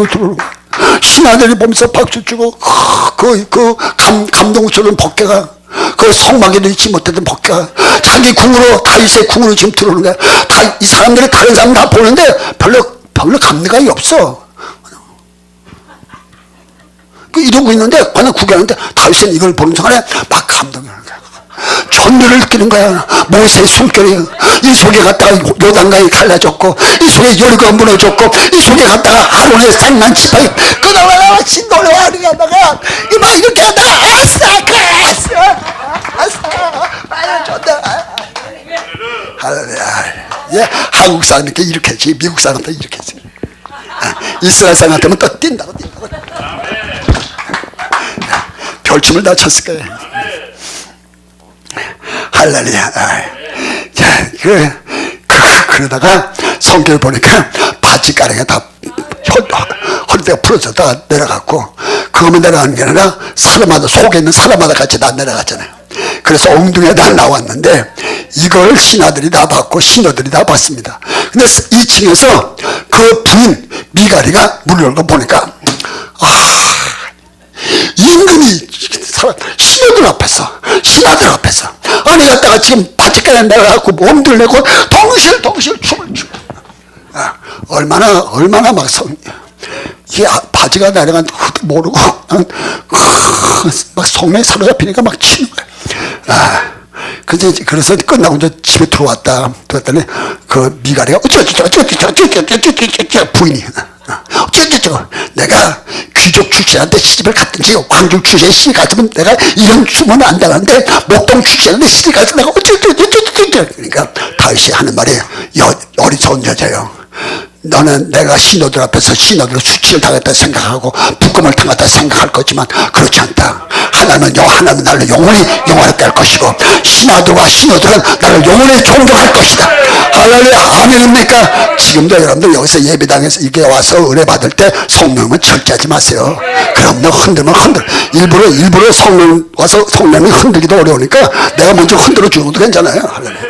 들어오는 거야. 신하들이 보면서 박수 치고 감동스러운 법계가 그 성막에도 있지 못했던 법궤가 자기 궁으로 다윗의 궁으로 지금 들어오는 거야. 이 사람들이 다른 사람 다 보는데 별로 감각이 없어. 이러고 있는데 그냥 구경하는데 다윗은 이걸 보는 순간에 막 감동이 오는 거야. 전율을 느끼는 거야. 모세의 숨결이 이 속에 갔다가 요단강이 갈라졌고 이 속에 여리고가 무너졌고 이 속에 갔다가 아론의 쌍난 지팡이 그나마 신노래와 하다가 이만 이렇게 하다가 할렐루야. 예, 한국 사람한테 이렇게 했지 미국 사람한테 이렇게 했지 이스라엘 사람한테는 또 뛴다고 별춤을 다 쳤을 거예요. 할렐루야. 자, 그러다가 성경을 보니까 바지가랑이 다 허리대가 풀어졌다가 내려갔고 그거만 내려가는 게 아니라 사람마다 속에 있는 사람마다 같이 다 내려갔잖아요. 그래서 엉덩이에 다 나왔는데 이걸 신하들이 다 봤고 신하들이 다 봤습니다. 근데 2층에서 그 부인 미가리가 문을 열고 보니까 임금이 신하들 앞에서 아니 갔다가 지금 바지가랑이 내려가고 몸들 내고 동실 춤을 추고 얼마나 막 이게 바지가 내려간 것도 모르고 막 성령에 사로잡히니까 막 치는 거야. 그래서 끝나고 이제 집에 들어왔더니 그 미가리가 부인이 내가 귀족 출신한테 시집을 갔든지 왕족 출신에 시집 갔으면 내가 이런 주문은 안 당하는데 목동 출신한테 시집 가서 내가 그러니까 다윗이 하는 말이 어리석은 여자예요. 너는 내가 신호들 앞에서 신호들로 수치를 당했다 생각하고 부검을 당했다 생각할 거지만 그렇지 않다. 하나님은 나를 영원히 영원하게 할 것이고 신하들과 신호들은 나를 영원히 존경할 것이다. 할렐루야. 아멘입니까? 지금도 여러분들 여기서 예배당에서 이게 와서 은혜 받을 때 성령은 절제하지 마세요. 그럼 너 흔들면 일부러 성령 와서 성령이 흔들기도 어려우니까 내가 먼저 흔들어 주는 것도 괜찮아요. 할렐루야.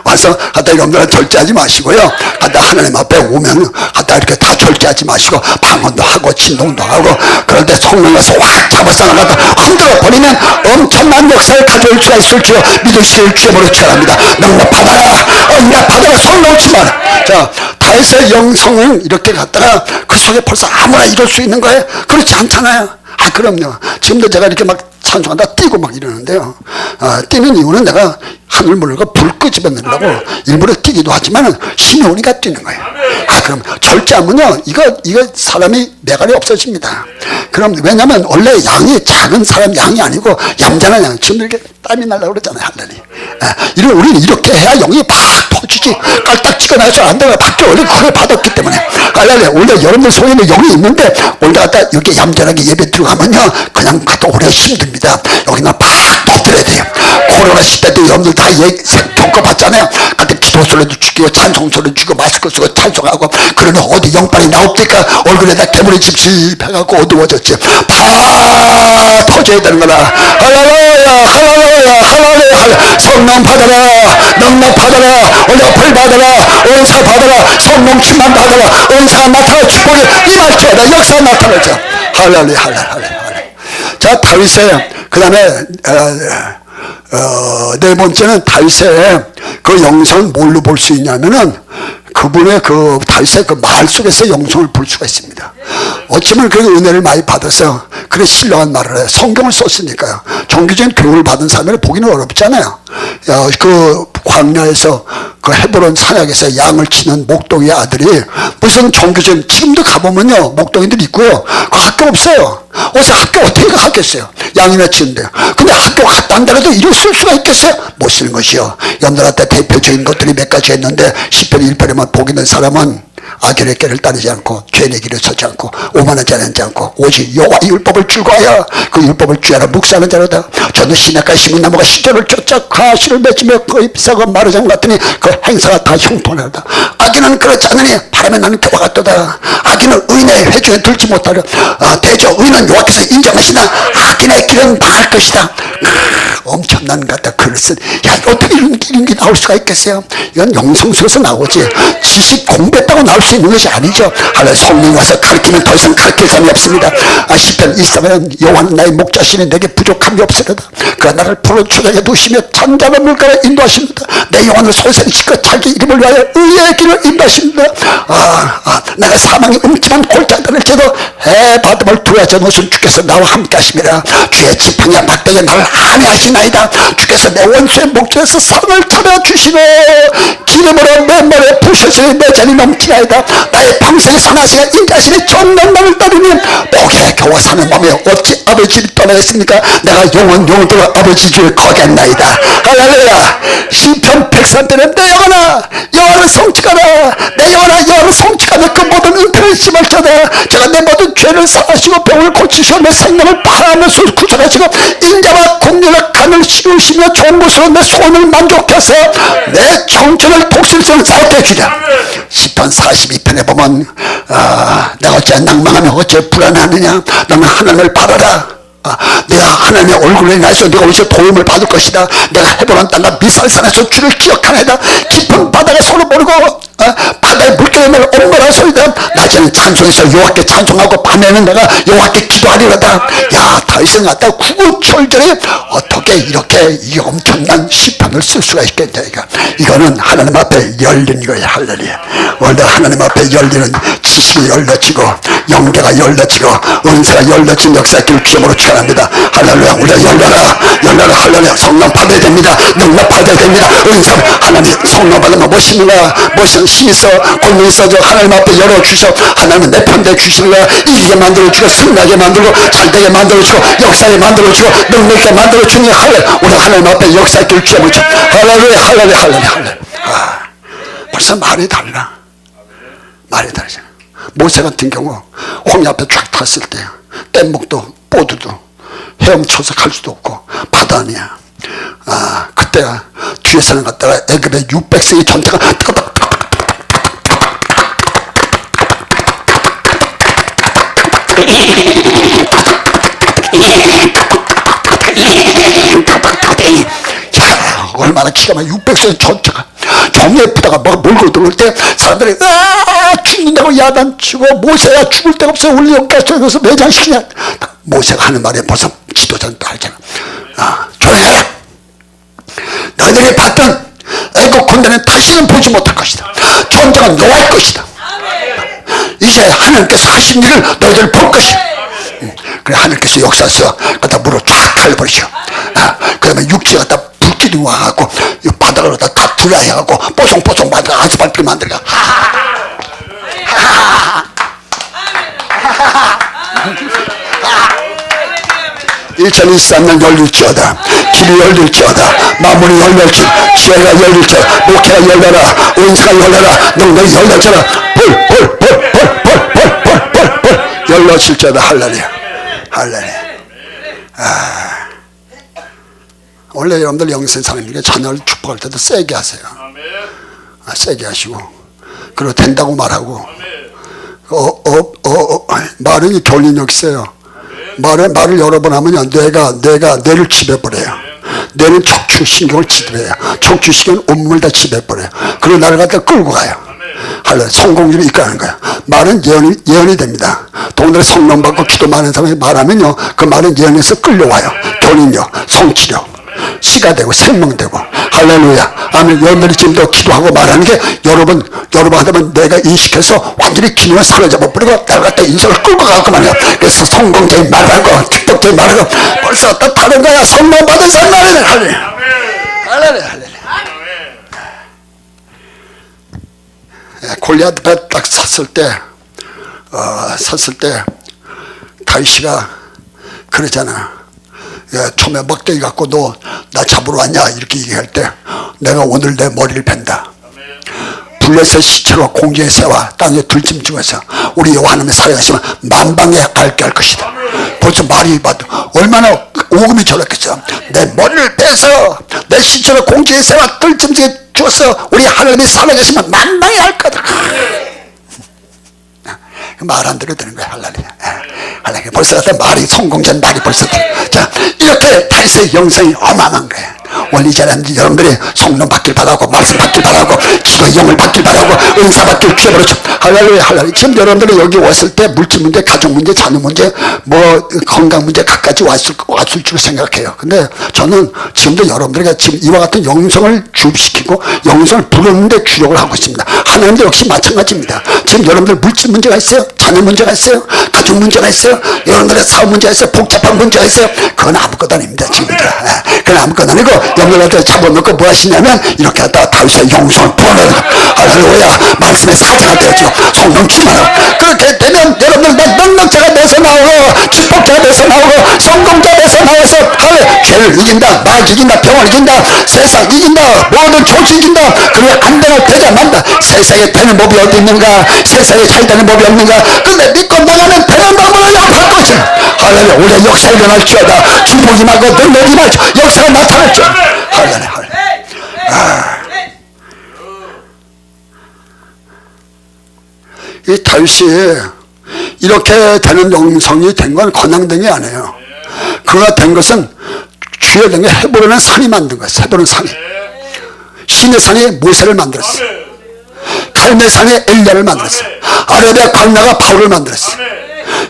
와서 갖다 여러분들은 절제하지 마시고요. 갖다 하나님 앞에 오면 갖다 이렇게 다 절제하지 마시고 방언도 하고 진동도 하고 그런데 성령 와서 확 잡아서 나가다 흔들어 버리면 엄청난 역사를 가져올 수가 있을 줄 믿으실 주님으로 축원합니다. 너무 받아라 손 놓지 마라. 자, 다윗의 영성은 이렇게 갖다가 그 속에 벌써 아무나 이럴 수 있는 거예요? 그렇지 않잖아요. 그럼요. 지금도 제가 이렇게 막 찬송하다 뛰고 막 이러는데요. 뛰는 이유는 내가 하늘 물고 불 끄집어내려고 일부러 뛰기도 하지만 힘이 오니까 뛰는 거예요. 그럼 절제하면요 이거 사람이 매갈이 없어집니다. 그럼 왜냐면 원래 양이 작은 사람 양이 아니고 얌전한 양. 지금 이렇게 땀이 날라고 그러잖아요. 하늘이. 우리는 이렇게 해야 영이 팍 터지지. 깔딱 찍어놔서 안 되면 밖에 원래 그걸 받았기 때문에. 원래 여러분들 속에는 영이 있는데 오늘 갖다 이렇게 얌전하게 예배 들어가면요 그냥 가도 오래 힘듭니다. 여기는 팍 터뜨려야 돼요. 코로나 시대도 여러분들 다 겪어봤잖아요. 그때 기도 소리도 죽이고 찬송 소리도 죽이고 마스크 쓰고 찬송하고 그러면 어디 영빨이 나옵니까? 얼굴에다 괴물이 찝찝해갖고 어두워졌지. 다 터져야 되는 거라. 할렐루야. 성령 받아라. 능력 받아라. 은혜를 받아라. 은사 받아라. 성령 충만 받아라. 은사가 나타나 축복이 임할 때다. 역사가 나타나죠. 할렐루야. 자, 다윗의 그 다음에 네 번째는 다윗의 그 영성을 뭘로 볼 수 있냐면은 그분의 그 다윗의 그 말 속에서 영성을 볼 수가 있습니다. 어쩌면 그 은혜를 많이 받아서 그래 신령한 말을 해요. 성경을 썼으니까요. 종교적인 교훈을 받은 사람을 보기는 어렵잖아요. 그 광야에서 그 헤브론 산악에서 양을 치는 목동의 아들이 무슨 종교적인 지금도 가보면요 목동이들 있고요. 그 학교 없어요. 어서 학교 어떻게 가겠어요? 양이나 치는데요. 근데 학교 갔다 한다고 이럴 쓸 수가 있겠어요? 못 쓰는 것이요. 여러분들한테 대표적인 것들이 몇 가지 있는데 10편 1편에만 복 있는 사람은 악인의 길을 따르지 않고 죄인의 길을 서지 않고 오만한 자는 하지 않고 오직 여호와의 율법을 즐거워하여 그 율법을 쥐하라 묵상하는 자로다. 저는 시냇가에 심은 나무가 시절을 쫓아 가시를 맺으며 그 잎사가 마르장 같으니 그 행사가 다 형통하다. 악인은 그렇지 않으니 바람에 나는 겨와 같도다. 악인은 의인의 회중에 들지 못하려 대저 의인은 여호와께서 인정하시나 악인의 길은 망할 것이다. 엄청난 같다 글을 쓴. 어떻게 이런 게 나올 수가 있겠어요? 이건 영성서에서 나오지 지식 공부했다고 나올 수 있는 것이 아니죠. 성령이 와서 가르치면 더 이상 가르칠 사람이 없습니다. 10편 1사면 여호와는 나의 목자시니 내게 부족함이 없으려다. 그가 나를 푸른 초장에 두시며 잔잔한 물가에 인도하십니다. 내 영혼을 소생시켜 자기 이름을 위하여 의의 길을 인도하십니다. 내가 사망의 음침한 골짜기를 지도 해바람을 두어져 놓으신 주께서 나와 함께 하십니다. 주의 지팡이와 막대기에 나를 안위하시나이다. 주께서 내 원수의 목전에서 상을 차려주시고 기름으로 내 머리에 부으셨으니 내 잔이 넘치나이다. 나의 평생의 선하시가 인자하시니 전난 나를 따르면 복에 겨워 사는 몸에 어찌 아버지 집이 떠나겠습니까? 내가 영원토록 아버지 집에 거겠나이다. 할렐루야. 시편 103편에 내 영혼아 여호와를 성취하라. 내 영혼아 여호와를 성취하며 그 모든 은혜를 심을쳐다. 제가 내 모든 죄를 사하시고 병을 고치시고 내 생명을 바라면서 구원하시고 인자와 공의를 간을 씌우시며 좋은 것으로 내 소원을 만족해서 내 청춘을 독실성 쌓게 해주자. 시편 42편에 보면 내가 어째 낭망하며 어째 불안하느냐. 너는 하나님을 바라라. 내가 하나님의 얼굴에 나서 네가 어디서 도움을 받을 것이다. 내가 헤브론 땅과 미살산에서 주를 기억하나이다. 깊은 바다가 서로 모르고 바다의 물결에 하나님을 엄벌한 소리다. 낮에는 찬송해서 여호와께 찬송하고 밤에는 내가 여호와께 기도하리로다. 야, 다윗은 갖다 구구절절에 어떻게 이렇게 이 엄청난 시편을 쓸 수가 있겠냐. 이거는 하나님 앞에 열린 거예요. 할렐루야. 원래 하나님 앞에 열리는 지식이 열려지고 영계가 열려지고 은사가 열려진 역사의 길 주임으로 축원합니다. 할렐루야. 우리가 열려라 할렐루야. 성령 받아야 됩니다. 능력 받아야 됩니다. 은사 하나님 성령 받으면 멋있는가. 멋있는 힘이 있어. 권능이 있어져. 하나님 앞에 열어주셔. 하나님은 내 편대 주시는 거야. 이기게 만들어주고 승리하게 만들고 잘되게 만들어주고 역사에 만들어주고 능력있게 만들어주는 거야. 할렐루야. 우리 하나님 앞에 역사의 길 주임으로 축원합니다. 할렐루야. 벌써 말이 달라. 말이 다르잖아. 모세 같은 경우 홍해 앞에 쫙 탔을 때 뗏목도 보드도 헤엄쳐서 갈 수도 없고 바다 아니야. 그때가 뒤에서는 갔다가 애굽의 600세기 전차가 얼마나 기가 막혀. 600세기 전차가 정예 부다가 몰고 들어올 때 사람들이 죽는다고 야단치고 모세야 죽을 데가 없어. 우리 여기까지 여기서 매장시키냐. 모세가 하는 말이 벌써 지도자도 알잖아. 조용해라. 너희들이 봤던 애국 군대는 다시는 보지 못할 것이다. 전쟁은 여호와의 것이다. 이제 하나님께서 하신 일을 너희들 볼 것이다. 그래 하나님께서 역사에서 갖다 물을 쫙 갈려버리셔. 그 다음에 육지가 갖다 불길이 와갖고 바닥을 갖다 다 불라해갖고 뽀송뽀송 만들어 아스팔트 만들어. 2023년 열릴지어다. 길이 열릴지어다. 마무리 열릴지. 지혜가 열릴지어다. 목회가 열려라. 은사가 열려라. 능력이 열려져라. 열려질지어다. 할렐루야. 원래 여러분들 영생 사람에게 자녀를 축복할 때도 세게 하세요. 세게 하시고 그리고 된다고 말하고 말은 결린력 있어요. 말을 여러 번 하면요 뇌를 지배버려요. 뇌는 척추신경을 지배해요. 척추신경은 온몸을 다 지배버려요. 그리고 나를 갖다 끌고 가요. 성공률을 이끌어가는 거야. 말은 예언이 됩니다. 동들의 성령 받고 기도 많은 사람이 말하면요 그 말은 예언에서 끌려와요. 결린력, 성취력, 씨가 되고 생명되고. 할렐루야. 아멘. 여러분들이 지금도 기도하고 말하는 게 여러분 하다면 내가 인식해서 완전히 기능을 사로잡아 버리고 나를 갖다 인생을 끌고 가고 말이야. 그래서 성공적인 말하고 축복적인 말하고 벌써 또 다른 거야. 성령 받은 사람 말이네. 할렐루야. 골리앗 배 딱 섰을 때 다윗이가 그러잖아. 처음에 막대기 갖고 너 나 잡으러 왔냐 이렇게 얘기할 때 내가 오늘 내 머리를 벤다. 블레셋 시체로 공중에 세워 땅에 들짐승에서 우리 여호와 하나님의 살아가시면 만방에 앓게 할 것이다. 벌써 말이 봐도 얼마나 오금이 저렸겠어. 내 머리를 빼서 내 시체로 공중에 세워 들짐승에 주어서 우리 하나님이 살아계시면 만방에 할 거다. 말 안 들어도 되는 거야. 할렐루야. 벌써 갖다 말이 성공전 말이 벌써 돼. 자, 이렇게 다윗의 영성이 어마어마한 거야. 원래 이제는 여러분들이 성령 받길 바라고 말씀 받길 바라고 기도의 영을 받길 바라고 은사 받길 주여버려. 할렐루야. 지금 여러분들이 여기 왔을 때 물질 문제, 가족 문제, 자녀 문제, 뭐 건강 문제 갖가지 왔을 줄 생각해요. 근데 저는 지금도 여러분들에게 지금 이와 같은 영성을 주입시키고 영성을 부르는데 주력을 하고 있습니다. 하나님도 역시 마찬가지입니다. 지금 여러분들 물질 문제가 있어요. 자녀 문제가 있어요. 가족 문제가 있어요. 여러분들의 사업 문제가 있어요. 복잡한 문제가 있어요. 그건 아무것도 아닙니다. 지금들. 그건 아무것도 아니고 여러분들 잡아놓고 뭐 하시냐면 이렇게 하다가 다윗의 영성을 부어내고 할렐루야. 말씀에 사자가 되어지고 성령 충만하고 그렇게 되면 여러분들 능력자가 돼서 나오고 축복자가 돼서 나오고 성공자 돼서 나와서 죄를 이긴다. 말 이긴다. 병을 이긴다. 세상 이긴다. 모든 조치 이긴다. 그리고 안 되는 되자 만다. 세상에 되는 법이 어디 있는가. 세상에 잘 되는 법이 없는가. 근데 믿고 나가면 되는 방법을 약할 것이다. 할렐루야. 우리의 역사가 일어날지어다. 축복이 말고 능력이 말고 역사가 나타날지어다. 할렐루야. 이 다윗이 이렇게 되는 영성이 된 건 권한등이 아니에요. 그가 된 것은 주의 등에 헤브론의 산이 만든 거예요. 헤브론 산이. 신의 산이 모세를 만들었어요. 갈멜산에 엘리야를 만들었어요. 아라비아 광야가 바울을 만들었어요.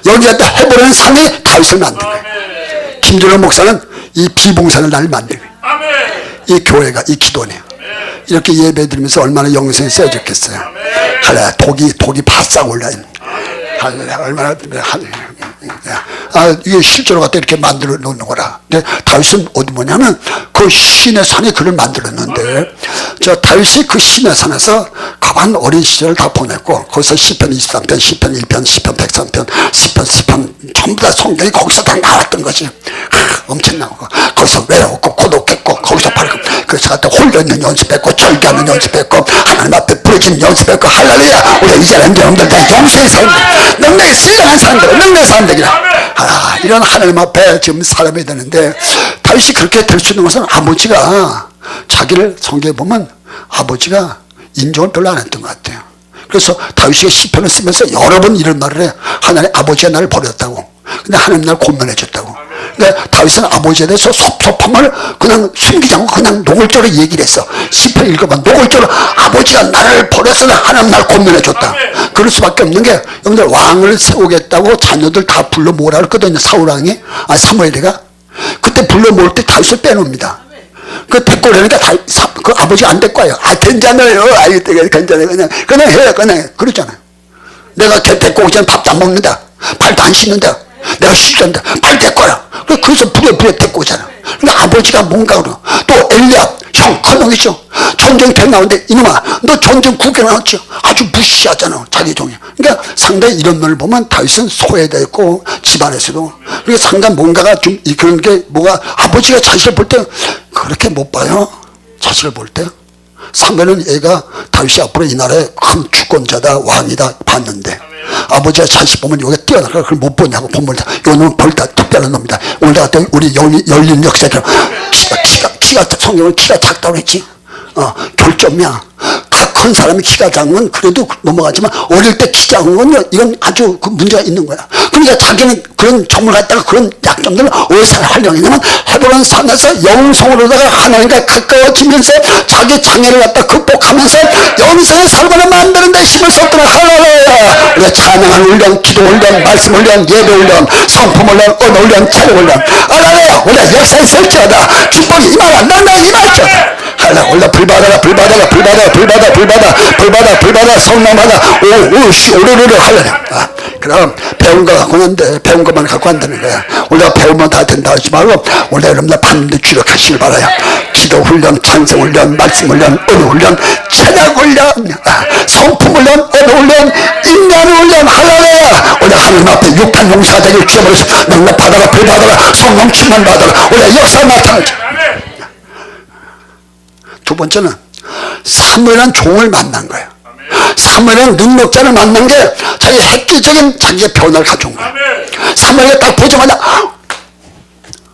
여기가 또 헤브론 산에 다윗을 만든 거예요. 김준호 목사는 이 비봉산을 날 만들고, 이 교회가 이 기도네요. 이렇게 예배 드리면서 얼마나 영성이 세워졌겠어요. 할렐루야. 독이 바싹 올라요. 할렐루야. 얼마나 이게 실제로 갖다 이렇게 만들어 놓는 거라. 근데 다윗은 어디 뭐냐면 그 시내 산에 그를 만들었는데, 저 다윗이 그 시내 산에서 가만 어린 시절을 다 보냈고, 거기서 시편 23편, 시편 1편, 시편 103편, 시편 10편 전부 다 성경이 거기서 다 나왔던 거지. 엄청나고 거기서 외롭고 고독했고, 거기서 바로 그래서 갖다 홀려있는 연습했고, 절개하는 연습했고, 하나님 앞에 부르짖는 연습했고. 할렐루야. 우리 이제는 여러분들 다 영생의 사람들, 능력이 쓰여난 사람들, 능력의 사람들이라. 이런 하나님 앞에 지금 사람이 되는데, 다윗이 그렇게 될 수 있는 것은 아버지가 자기를 성경에 보면 아버지가 인정을 별로 안 했던 것 같아요. 그래서 다윗이 시편을 쓰면서 여러 번 이런 말을 해. 하나님 아버지가 나를 버렸다고. 근데 하나님 나를 권면해 줬다고. 근데 다윗은 아버지에 대해서 섭섭함을 그냥 숨기지 않고 그냥 노골적으로 얘기를 했어. 시편 읽어봐. 노골적으로 아버지가 나를 버려서 하나님 나를 권면해 줬다. 그럴 수밖에 없는 게, 여러분들 왕을 세우겠다고 자녀들 다 불러 모으라 그랬거든요. 사울왕이, 사무엘이가. 그때 불러 모을 때 다윗을 빼놓습니다. 그 데리고 오려니까 그 아버지가 안 데리고 와요. 괜찮아요. 괜찮아요. 그냥 해. 그냥 그러잖아요. 내가 걔 데리고 오기 전에 밥도 안 먹는다. 발도 안 씻는다. 내가 싫단다. 빨리 데리고 와라. 그래서 부랴부랴 데리고 오잖아. 근데 아버지가 뭔가 그러. 또 엘리압, 형, 큰형이죠. 전쟁 배 나오는데, 이놈아, 너 전쟁 구경 나왔죠? 아주 무시하잖아, 자기 종이. 그러니까 상당히 이런 면을 보면 다윗은 소외되고, 집안에서도. 그러니까 상당히 뭔가가 좀, 그런 게 뭐가, 아버지가 자식을 볼 때, 그렇게 못 봐요. 자식을 볼 때. 사무엘은 얘가 다윗이 앞으로 이 나라의 큰 주권자다, 왕이다 봤는데, 아버지가 자식 보면 여기 뛰어나가 그걸 못 보냐고 본물 다. 이거는 벌다 특별한 놈이다. 오늘 같은 우리 열린 역사처럼 키가 성경은 키가 작다고 했지. 결점이야. 큰 사람이 키가 작으면 그래도 넘어가지만, 어릴 때 키 작은 건 이건 아주 그 문제가 있는 거야. 그러니까 자기는 그런 점을 갖다가 그런 약점들을 어디서 활용했냐면, 헤브론 산에서 영성으로다가 하나님과 가까워지면서 자기 장애를 갖다 극복하면서 영성의 삶을 만드는 데 힘을 썼더라. 할렐루야. 우리가 찬양한 훈련, 기도 훈련, 말씀 훈련, 예배 훈련, 성품 훈련, 언어 훈련, 체력 훈련. 할렐루야. 우리가 역사에 설치하다. 축복이 임하라. 너는 임할지어다. 할렐루야. 불받아라, 불받아라, 불받아, 불받아, 불받아, 불받아, 불받아, 성남하다. 오씨, 오르르르 할렐루야. 그럼 배운 거 갖고 왔는데, 배운 것만 갖고 한다는 거야. 우리가 배우면 다 된다 하지 말고, 우리 여러분들 반드시 주력하시길 바라요. 기도 훈련, 찬송 훈련, 말씀 훈련, 언어 훈련, 찬양 훈련, 성품 훈련, 언어 훈련, 인간 훈련. 할렐루야. 우리 하나님 앞에 육판 용사되길 주어버려서 능력 받아라, 불 받아라, 성령 충만 받아라. 우리 역사 나타나지. 두 번째는 사무엘은 종을 만난 거예요. 사무엘은 능력자를 만난 게 자기 획기적인 자기의 변화를 가져온 거예요. 사무엘이 딱 보자마자,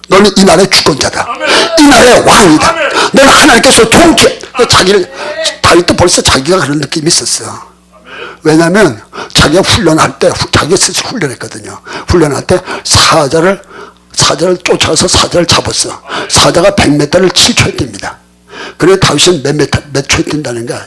너는 이 나라의 주권자다. 이 나라의 왕이다. 너는 하나님께서 통치. 자기를, 다윗도 벌써 자기가 그런 느낌이 있었어요. 왜냐하면 자기가 훈련할 때, 자기가 스스로 훈련했거든요. 훈련할 때 사자를 쫓아가서 사자를 잡았어. 사자가 100m를 7초에 뜁니다. 그래 다윗은 몇 초에 뛴다는 거야.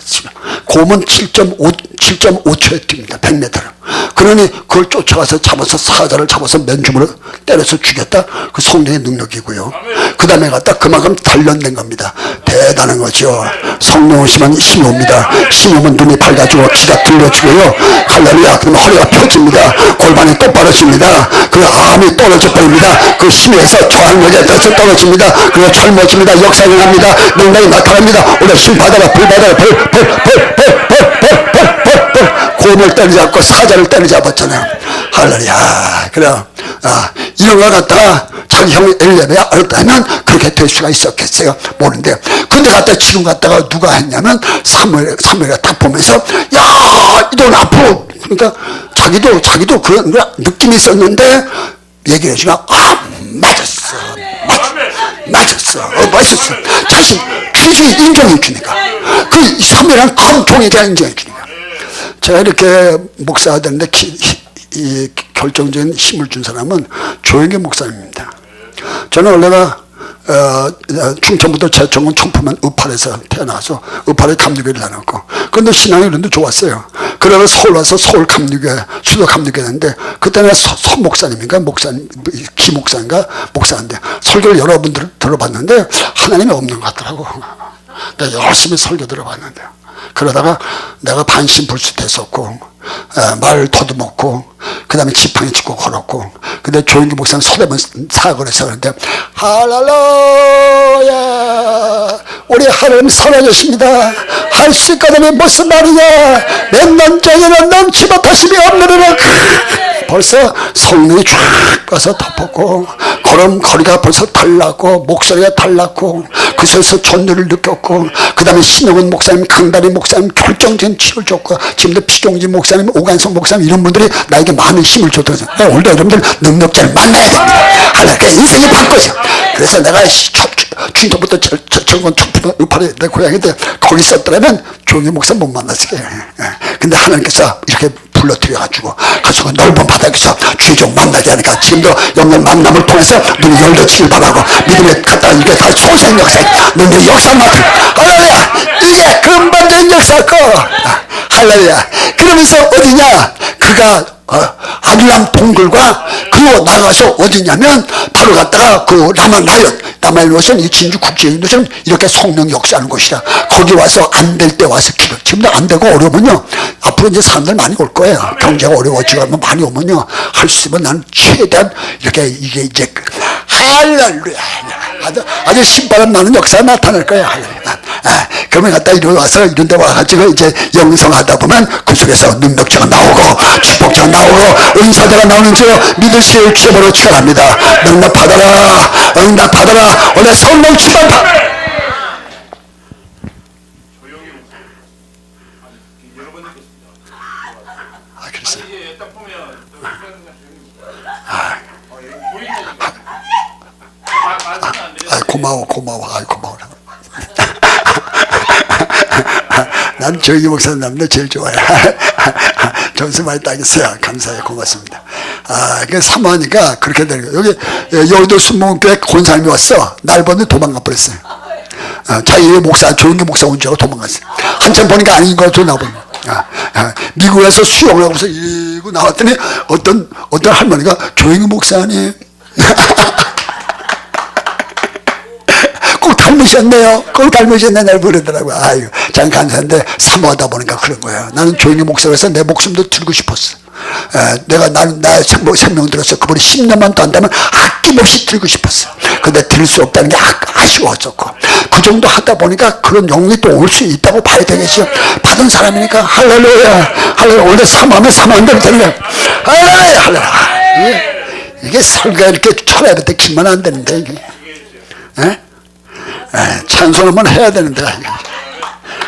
곰은 7.5초에 뜁니다. 100m를. 그러니 그걸 쫓아가서 잡아서 사자를 잡아서 맨줌으로 때려서 죽였다. 그 성령의 능력이고요. 그 다음에 갖다 그만큼 단련된 겁니다. 대단한 거죠. 성령 오시면 힘이 옵니다. 힘이 오면 눈이 밝아지고 귀가 들려지고요. 할렐루야. 그러면 허리가 펴집니다. 골반이 똑바로집니다. 그 암이 떨어져 버립니다. 그 힘에서 저항력에 대해서 떨어집니다. 그리고 젊어집니다. 역사가 납니다. 능력이 나타납니다. 오늘 힘 받아라. 불 받아라. 곰을 때려잡고 사자를 때려잡았잖아요. 할렐루야. 그래. 이런 걸 갖다가 자기 형 엘리압이 알았다면 그렇게 될 수가 있었겠어요. 모르는데. 근데 갖다 지금 갖다가 누가 했냐면 사무엘이 딱 보면서, 야, 이건 앞으로. 그러니까 자기도 그런 느낌이 있었는데 얘기를 해주면, 맞았어. 멋있어. 자신 귀중히 인정해 주니까. 그 사무엘은 큰 종에 대한 인정해 주니까. 제가 이렇게 목사가 되는데 이 결정적인 힘을 준 사람은 조영기 목사님입니다. 저는 원래가 충청부터 제 전공 청포면 의팔에서 태어나서 의팔에 감리교를 다녔고, 근데 신앙이 그런데 좋았어요. 그러다 서울 와서 서울 감리교회, 수도 감리교회 했는데, 그때는 서 목사님인가, 기 목사인가, 목사인데, 설교를 여러 분 들어봤는데, 하나님이 없는 것 같더라고. 내가 열심히 설교 들어봤는데. 그러다가 내가 반신불수됐었고, 말을 더듬었고, 그 다음에 지팡이 짚고 걸었고, 근데 조인규 목사는 서대문 사역을 해서 그런데, 할렐루야! 우리 하나님 살아계십니다. 할 수 있거든요. 무슨 말이냐? 몇 년째에는 넘치 못하심이 없느니라. 벌써 성령이 쫙 가서 덮었고, 걸음걸이가 벌써 달랐고, 목소리가 달랐고, 그 속에서 존재를 느꼈고, 그 다음에 신영은 목사님, 강다리 목사님, 결정적인 치유를 줬고, 지금도 피종진 목사님, 오간성 목사님, 이런 분들이 나에게 많은 힘을 줬거든요. 오늘도 여러분들 능력자를 만나야 됩니다. 하나님께 인생이 바꿔져. 그래서 내가 중도부터 철권 우파리 내 고향인데 거기 있었더라면 조용히 목사 못 만났을 거예요. 근데 하나님께서 이렇게 불러들여가지고 가서 넓은 바닥에서 주종 만나게 하니까 지금도 영영 만남을 통해서 눈이 열려지길 바라고 믿음에 갖다 이게 다 소생 역사, 너희 역사 맡은 할렐루야. 이게 근본적인 역사고 할렐루야. 그러면서 어디냐? 그가 아둘람 동굴과 그리고 나가서 어디냐면 바로 갔다가 그 라마일롯은 이 진주국제인도처럼 이렇게 성령 역사하는 곳이라 거기 와서 안 될 때 와서 기도. 지금도 안 되고 어려우면요 앞으로 이제 사람들 많이 올 거예요. 경제가 어려워지고 하면 많이 오면요 할 수 있으면 나는 최대한 이렇게 이게 이제 할렐루야 아주 신바람 나는 역사가 나타날 거예요. 할렐루야. 그러면 갖다 이리 와서 이런 데 와가지고 이제 영성하다 보면 그 속에서 능력자가 나오고 축복자가 나오고 은사자가 나오는 줄 믿을 수 있을 주님으로 축원합니다. 응답받아라 응답받아라. 오늘 성령 충만파 그랬어요. 고마워 난 조용히 목사님 남들 제일 좋아해. 점수 많이 따겠어요. 감사해요. 고맙습니다. 그 사모하니까 그렇게 되는 거예요. 여의도 순복음교회 권사님이 왔어. 날 보니 도망가 버렸어요. 자기 목사, 조용히 목사 온 줄 알고 도망갔어요. 한참 보니까 아닌 거 같아 나보니. 미국에서 수영을 하고서 이고 나왔더니 어떤 할머니가 조용히 목사님 꼭 닮으셨네요. 꼭 닮으셨네. 날 부르더라고요. 아유, 참 감사한데 사모하다 보니까 그런 거예요. 나는 조용히 목사로서 내 목숨도 들고 싶었어. 내가 나의 생명 들어서 그분이 10년만 더 한다면 아낌없이 들고 싶었어. 근데 들 수 없다는 게 아쉬웠었고 그 정도 하다 보니까 그런 영이 또 올 수 있다고 봐야 되겠죠. 받은 사람이니까 할렐루야 할렐루야. 원래 사모하면 사모한 대로 되는 할렐루야 할렐루야. 이게 설교가 이렇게 철야 될 때 기만 안 되는데 이게 찬송 한번 해야 되는데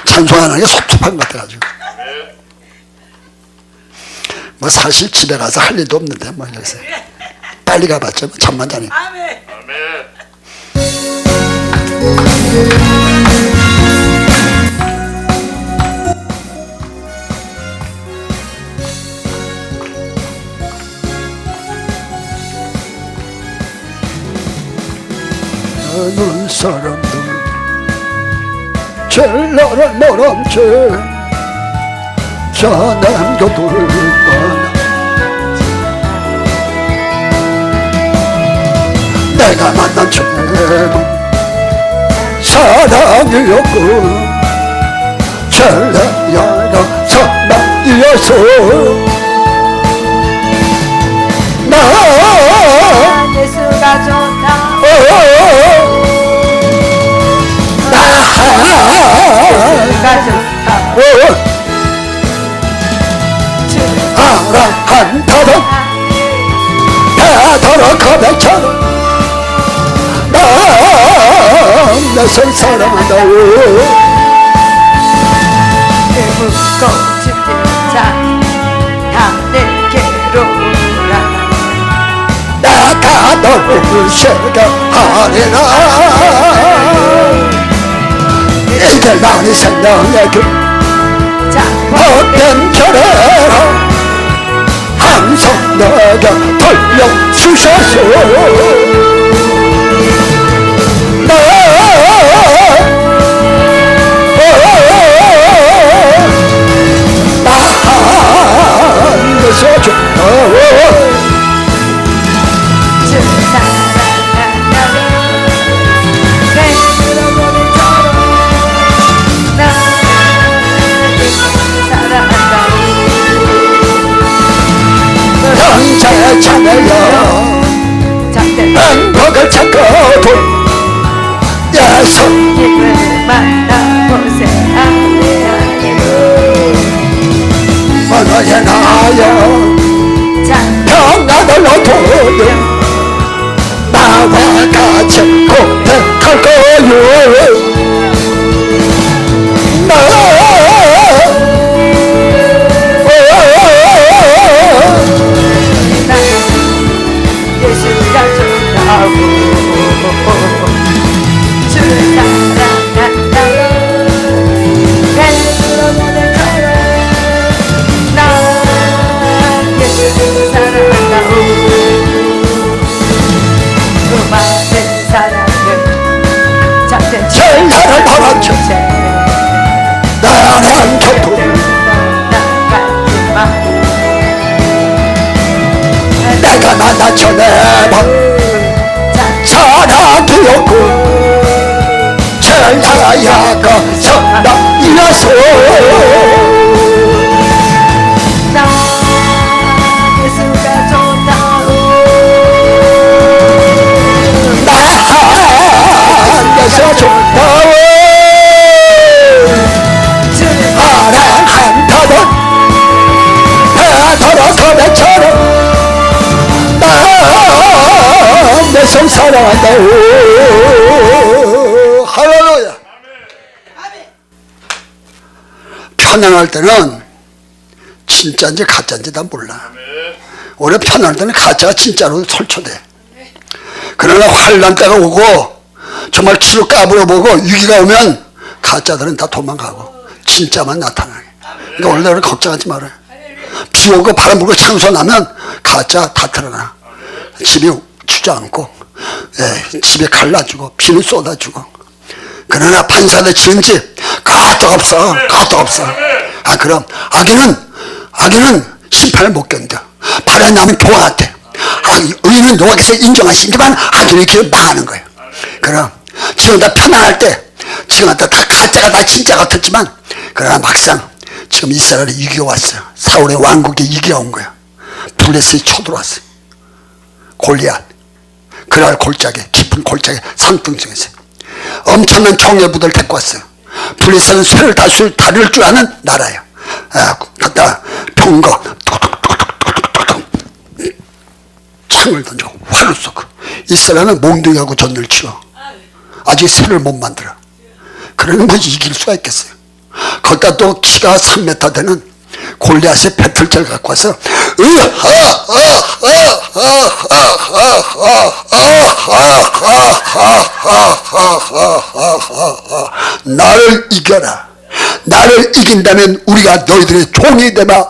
찬송하는 게 섭섭한 것 같아가지고 뭐 사실 집에 가서 할 일도 없는데 뭐 여기서 빨리 가봤죠. 뭐 잠만 자니까. 어느 사람들 제일 나를 모른 채 남겨둘까. 내가 만난 처음 사랑이었고 찬란한 사랑이었어. 나 예수가 좋다. 예수가 좋다. 아라한타도 배도록 고백처럼 나를 사랑한다. 무거워진 자 내게로라. 내가 너를 새겨하리라. 이제 나의 생명의 길 헛된 결례로 항상 내게 돌려주셔서 만나서 기쁨을 만나보세 할렐루야 만나게 나여 평안을 얻어 나와 같이 고백할 거요 예수가 좋다고 주를 사랑한다 내 난 예수를 사랑한다 그 많은 사랑을 작은 제일 나를 바라죠 나는 곁으로 내가 만나쳐 내방 사랑이었고 천하야가 선당이라서 나 예수가 좋다고 나에서 좋다고 사랑한다던 배더러 소매처럼 내 손 사랑한다고 할렐루야. 편안할 때는 진짜인지 가짜인지 다 몰라. 오히려 편안할 때는 가짜가 진짜로 설쳐돼. 그러나 환난 때가 오고 정말 치로 까불어보고 위기가 오면 가짜들은 다 도망가고 진짜만 나타나게. 그러니까 원래 걱정하지 말아요. 비 오고 바람 불고 창수 나면 가짜 다 드러나. 집이 주저앉고 집에 갈라주고 비는 쏟아주고. 그러나 판사들 지은 집 가도 없어. 가도 없어. 아 그럼 악인은 심판을 못 견뎌. 바른 남은 교환한테 의인은 노하께서 인정하시지만 악인의 길을 망하는 거예요. 그럼 지금 다 편안할 때 지금 다 가짜가 다 진짜 같았지만 그러나 막상 지금 이스라엘이 위기가 왔어요. 사울의 왕국에 위기가 온 거야. 블레셋이 쳐들어왔어요. 골리앗 그날 골짜기 깊은 골짜기 산등성에서 엄청난 총회부대를 데리고 왔어요. 블레셋은 쇠를 다룰 줄 아는 나라예요. 갖다 병거 창을 던지고 활을 쏘고 이스라엘은 몽둥이하고 전을 치워 아직 쇠를 못 만들어. 그러는 건 이길 수가 있겠어요. 거기다 또 키가 3m 되는 골리앗의 배틀자를 갖고 와서 나를 이겨라. 나를 이긴다면 우리가 너희들의 종이 되마.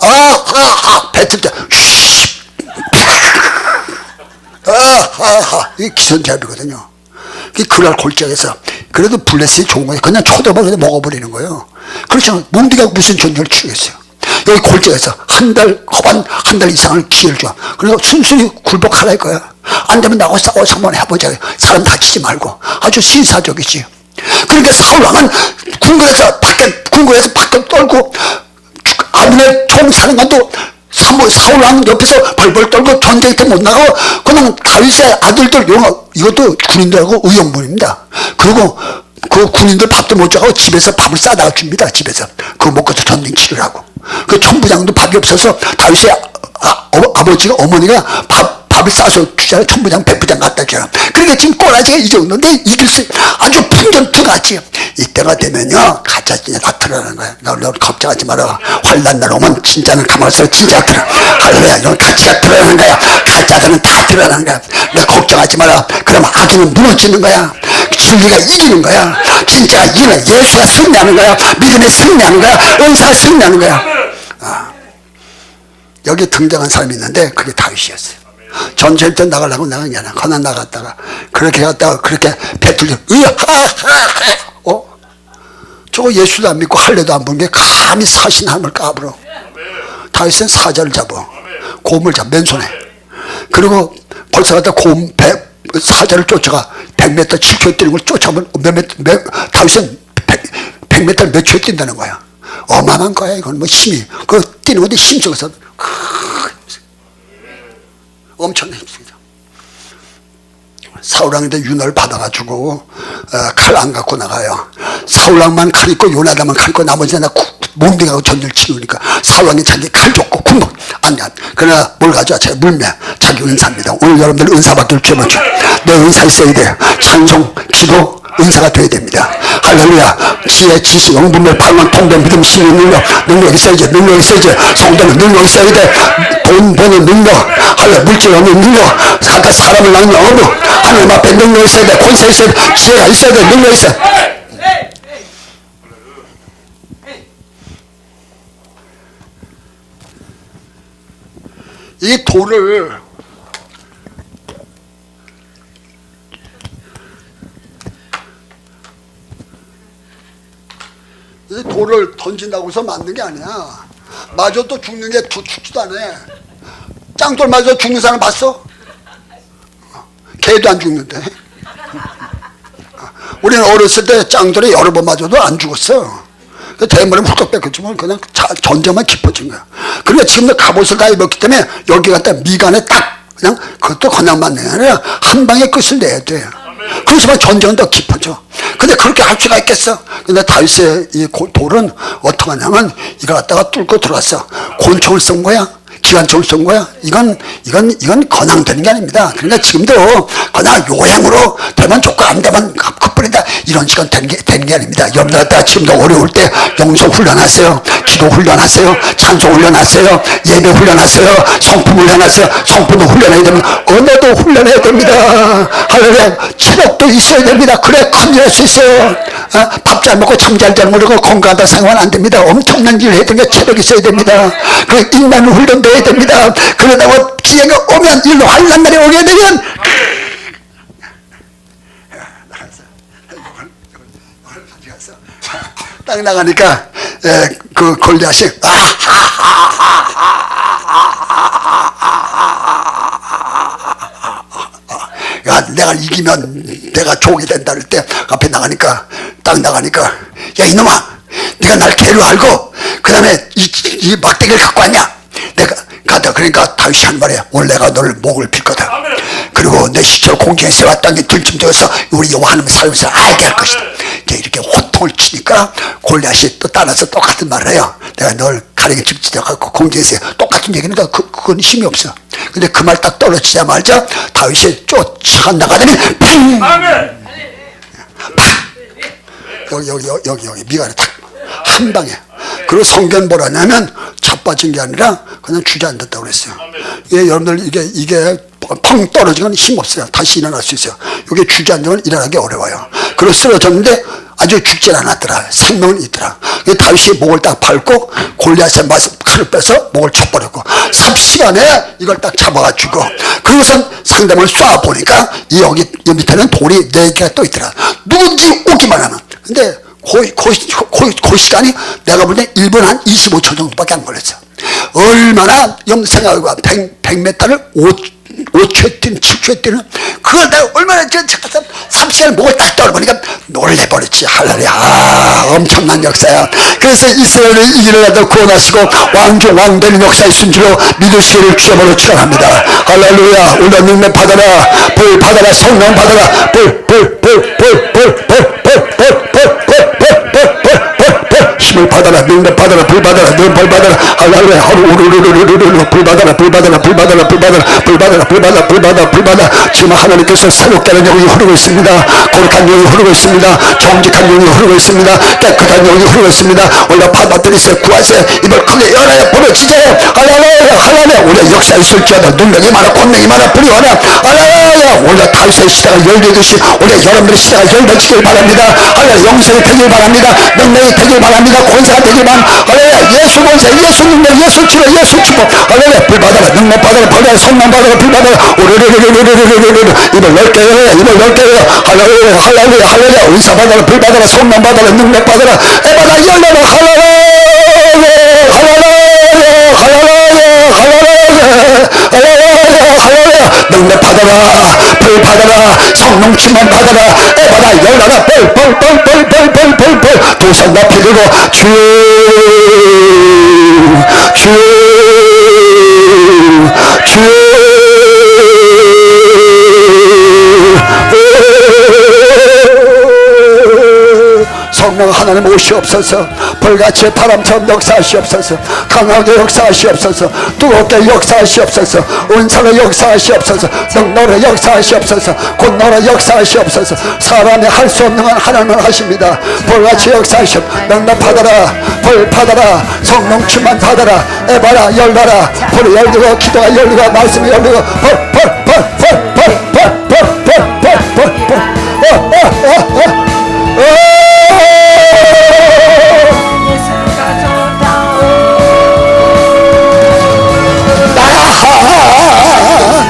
배틀자 이게 기선제압이거든요. 그날 골짜기에서 그래도 블레셋이 좋은 거예요. 그냥 쳐다봐 그냥 먹어버리는 거예요. 그렇죠. 몽디가 무슨 전쟁을 치겠어요. 여기 골짜기에서 한 달 이상을 기회를 줘. 그래서 순순히 굴복하라 이거야. 안 되면 나하고 싸워서 한번 해보자. 사람 다치지 말고. 아주 신사적이지. 그러니까 사울왕은 궁궐에서 밖에 떨고 아브넬 총사령관도 사울왕 옆에서 벌벌 떨고 전쟁 때 못 나가고 그냥 다윗의 아들들 이것도 군인들하고 의용군입니다. 그리고 그 군인들 밥도 못 주고 집에서 밥을 싸다가 줍니다. 집에서 그거 먹고서 전쟁 치르라고. 그 천부장도 밥이 없어서 다윗의 아버지가 어머니가 밥을 싸서 주잖아요. 천부장 백부장 갖다 줘요. 그러니까 지금 꼬라지가 이 정도인데 이길 수 아주 풍전투같이 이때가 되면요 가짜 진짜 다 드러나는 거야. 너 걱정하지 마라. 환난 날 오면 진짜는 가만있어. 진짜 드러나. 할렐루야. 이런 가짜가 드러나는 거야. 가짜들은 다 드러나는 거야. 너 걱정하지 마라. 그럼 악인은 무너지는 거야. 진리가 이기는 거야. 진짜가 이기는 거야. 예수가 승리하는 거야. 믿음이 승리하는 거야. 은사가 승리하는 거야. 여기 등장한 사람이 있는데 그게 다윗이었어요. 전쟁 때 나가려고 나간 게 아니야. 거나 나갔다가 그렇게 갔다가 그렇게 배틀려 저거 예수도 안 믿고 할례도 안 본 게 감히 사신 하나님을 까불어. 다윗은 사자를 잡아. 곰을 잡아 맨손에. 그리고 벌써 갔다 사자를 쫓아가 100m 7초에 뛰는 걸 쫓아오면 다윗은 100m를 몇 초에 뛴다는 거야. 어마어마한 거야. 이건 뭐 힘이 그 뛰는 건데 힘적어서 엄청난 힘입니다. 사울왕한테 윤허를 받아가지고 칼 안 갖고 나가요. 사울왕만 칼 있고 요나단만 칼 있고 나머지는 다 몽둥이하고 전쟁을 치우니까 사울왕이 자기 칼 줬고 군복 안 그러나 뭘 가져와? 자기 물매 자기 은사입니다. 오늘 여러분들 은사 받을 줄만 내 은사 있어야 돼요. 찬송 기도 은사가 돼야 됩니다. 할렐루야. 지혜, 지식, 영분별, 방언, 통변, 믿음, 신뢰, 능력 있어야지. 능력 있어야지. 성도는 능력 있어야 돼. 돈 버는 능력, 할렐루야. 물질 없는 능력, 아까 사람을 낳는 어부, 하나님 앞에 능력 있어야 돼. 권세 있어야 돼. 지혜가 있어야 돼. 능력 있어야 돼. 이 돌을 이 돌을 던진다고 해서 맞는 게 아니야. 맞아 또 죽는 게 죽지도 않아. 짱돌 맞아 죽는 사람 봤어? 개도 안 죽는데. 우리는 어렸을 때 짱돌이 여러 번 맞아도 안 죽었어. 대머리 훌쩍 뺏겼지만 그냥 전쟁만 깊어진 거야. 그러니까 지금도 갑옷을 다 입었기 때문에 여기 갖다 미간에 딱 그냥 그것도 그냥 맞는 게 아니라 한 방에 끝을 내야 돼. 그렇지만 전쟁은 더 깊어져. 근데 그렇게 할 수가 있겠어? 근데 다윗의 이 돌은 어떻게 하냐면 이걸 갖다가 뚫고 들어왔어. 권총을 쏜 거야. 기관총을 쏜 거야. 이건 건강되는 게 아닙니다. 그러니까 지금도 그냥 요양으로 되면 좋고 안 되면 그뿐이다. 이런 시간 되는 게 아닙니다. 여러분들 갖다가 지금도 어려울 때 영성 훈련하세요. 기도 훈련하세요. 찬송 훈련하세요. 예배 훈련하세요. 성품 훈련하세요. 성품도 훈련해야 됩니다. 언어도 훈련해야 됩니다. 할렐루야. 체력도 있어야 됩니다. 그래 큰일 할 수 있어요. 밥 잘 먹고 잠 잘 모르고 건강하다 생각은 안 됩니다. 엄청난 일을 해야 되니까 체력이 있어야 됩니다. 그 인간 훈련도 해야 됩니다. 그러다가 기회가 오면 일로 환난 날이 오게 되면 딱 나가니까 그 골리앗이 야 내가 이기면 내가 족이 된다 할 때 앞에 나가니까 딱 나가니까 야 이놈아 네가 날 개로 알고 그 다음에 이 막대기를 갖고 왔냐 내가 가다 그러니까 다윗이 한 말이야. 오늘 내가 너를 목을 빌 거다. 그리고 내 시체를 공중에 세웠다니 들쯤 되어서 우리 여호와 하나님을 살면서 알게 할 것이다. 이렇게 호통을 치니까 골리앗이 또 따라서 똑같은 말을 해요. 내가 널 가리게 집지어갖고 공중에 세 똑같은 얘기니까 그건 힘이 없어. 근데 그 말 딱 떨어지자마자 다윗이 쫓아나가더니 팽! 여기 미간에 탁 한 방에. 그리고 성경 뭐라냐면 자빠진 게 아니라 그냥 주저앉았다고 그랬어요. 예, 여러분들 이게 펑 떨어지면 힘 없어요. 다시 일어날 수 있어요. 이게 주저앉으면 일어나기 어려워요. 그리고 쓰러졌는데 아주 죽질 않았더라. 생명은 있더라. 다윗이 목을 딱 밟고 골리앗의 칼을 빼서 목을 쳐버렸고 삽시간에 이걸 딱 잡아가지고 그것은 상대방을 쏴보니까 여기 밑에는 돌이 4개가 또 있더라. 누군지 오기만 하면. 근데 그 시간이 내가 볼 때 1분 한 25초 정도밖에 안 걸렸어. 얼마나 생각해봐. 100m를 5초에 뛰는 7초에 뛰는 그걸 내가 얼마나 잠깐 3시간을 목을 딱 떨어보니까 놀래버렸지. 할렐루야. 엄청난 역사야. 그래서 이스라엘을 이기려다 구원하시고 왕중 왕되는 역사 있은 줄로 믿으시기를 주여으로 축원합니다. 할렐루야. 올라 능력 받아라. 불 받아라. 성령 받아라. 불 힘을 받아라. 능력 받아라. 불 받아라. 능력 받아라. 할렐루야. 우르르르르르 불 받아라. 불 받아라. 불 받아라. 불 받아라. 불 받아라. 불 받아라. 불 받아라. 불 받아라. 지금 하나님께서 새롭게 하는 영이 흐르고 있습니다. 거룩한 영이 흐르고 있습니다. 정직한 영이 흐르고 있습니다. 깨끗한 영이 흐르고 있습니다. 올라 받아들이세요. 구하세요. 입을 크게 열어야 부러지세요. 할렐루야. 할렐루야. 우리의 역사 있을지어다. 능력이 많아. 권능이 많아. 불이 많아. 할렐루야. 올라 다윗의 시대가 열리듯이 우리 여러분들의 시대가 열려지길 바랍니다. 할렐루야. 영생이 되길 바랍니다. 능력이 되길 바랍니다. 권세가 되길 바랍니다. 할렐루야. 예수 권세, 예수 능력, 예수 치료, 예수 축복. 할렐루야. 불 받아라. 능력 받아라. 받아라. 성령 받아라. 불 받아라. 오르르르르르르르르 입을 넓게 열어야. 입을 넓게 열어. 할렐루야. 할렐루야. 할렐루야. 의사 받아라. 불 받아라. 성령 받아라. 능력 받아라. 에바다 열려라. 할렐루야. 할렐루야. 할렐루야. 할렐루야. 할렐루야. 능력 받아라. 불 받아라. 성령 충만 받아라. 에바다 열려라. 뻘 도선 높이 들고 주 하나님 오시옵소서. 불같이 바람처럼 역사하시옵소서. 강하게 역사하시옵소서. 뜨겁게 역사하시옵소서. 은사로 역사하시옵소서. 능력으로 역사하시옵소서. 곧노로 역사하시옵소서. 사람이 할 수 없는 건 하나님은 하십니다. 불같이 역사하시옵. 능력 받아라. 불 받아라. 성령 충만 받아라. 에바라 열라라. 불이 열리고 기도가 열리고 말씀이 열리고 예수가 좋다오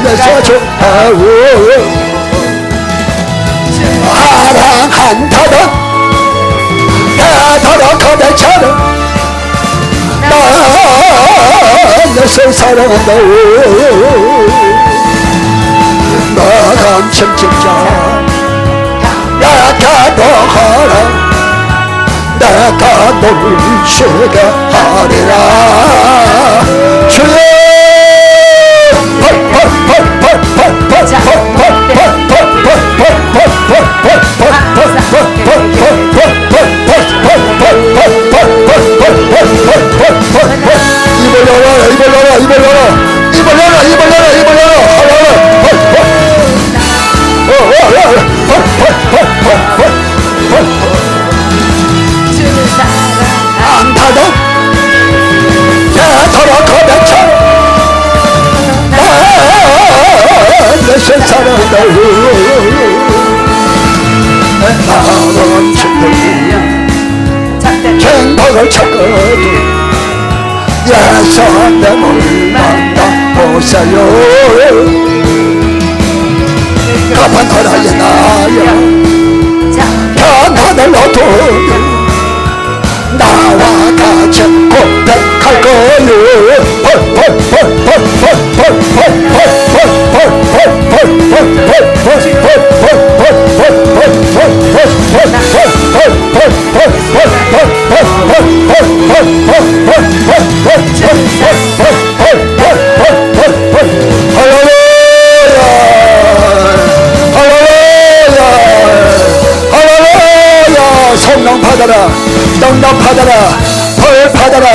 내가 좋다오 사랑한다던 나더러 거대처럼 나를 사랑한다오 나간 청진자 나가 너하라 나가 너를 쉬게 하리라 주여 안타도 야더러 거대처럼 나를 사랑한다고 나는 행복을 찾거든 예수 내 물만나 보세요 가만 나라에 나여 편안을 얻으며 나와 같이 고백할 거요 성령 받아라 능력 받아라 벌 받아라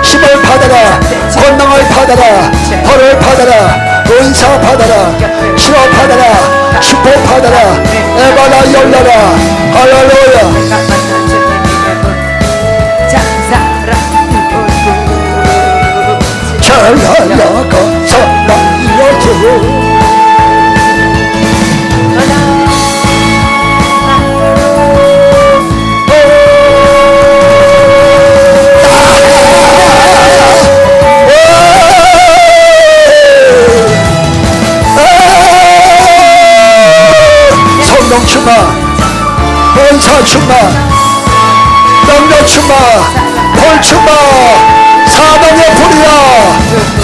힘을 받아라 권능을 받아라 벌을 받아라 은사 받아라 치료 받아라 축복 받아라 에바라 열려라 할렐루야 잘나가서 나 이어줘 성령 충만 은사 충만 능력 충만 불 충만 사명의 불이야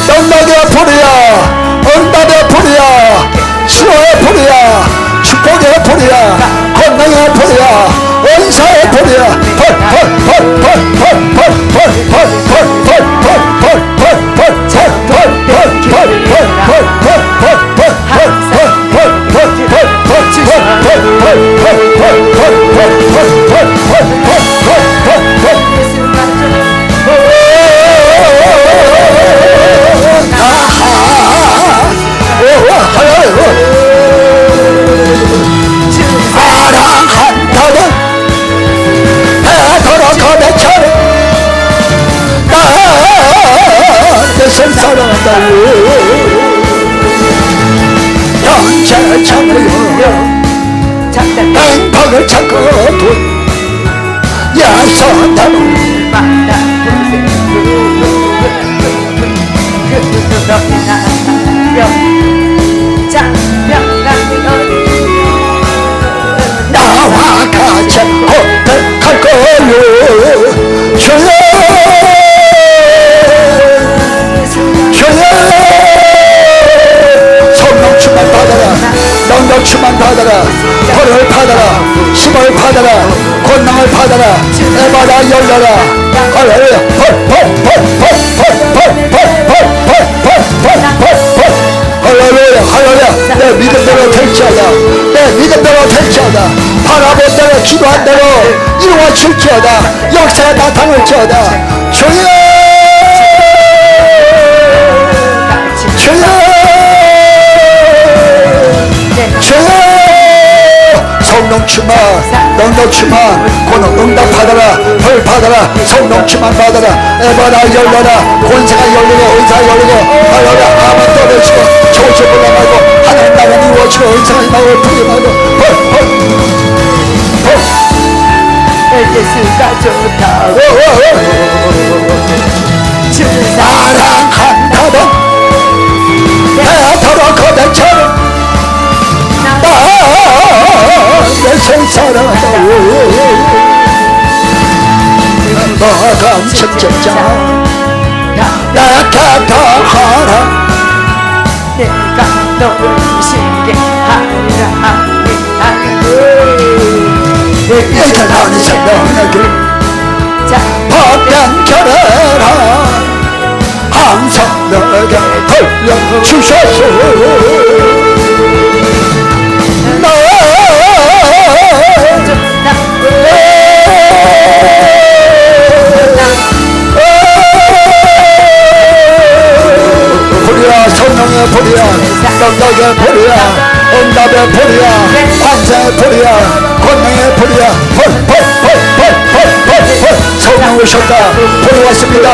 능력의 불이야 응답의 불이야 치료의 불이야 축복의 불이야 권능의 불이야 은사의 불이야 사랑한다는 배더러 거대처럼 나를 사랑한다고 현재 참으여 행복을 찾거든 야선다는 나와 같이 고백할 거요 주여 주여 성령 충만 받아라 능력 충만 받아라 벌을 받아라 힘을 받아라 권능을 받아라 에바라 열려라 할렐루야 할렐루야 내 믿음대로 될지어다 내 믿음대로 될지어다 바라본 대로 기도한 대로 이루어질지어다. 역사가 나타날지어다. 주여 주여 주여 성령 충만 능력 충만 고는 응답받아라. 벌 받아라. 성령 충만 받아라. 에바나 열려라. 권세가 열리고 은사가 열리고 하여라. 아멘 떨어지고 조주 불러 말고 하나님 나라 이루어지고 은사가 임하고 불이 말고 예수가 좋다고 주는 사랑한다던 배터러 거대처럼 나의 사랑한다고 너가 천천자 나가가하라 내가 너를 쉽게 하리라 내가 나는 생명하길 법변결해라 항상 너에게 돌려주셔서 불이야 성령의 불이야 능력의 불이야 응답의 불이야 환상의 불이야 권능의 불이야 성령 오셨다. 불이 왔습니다.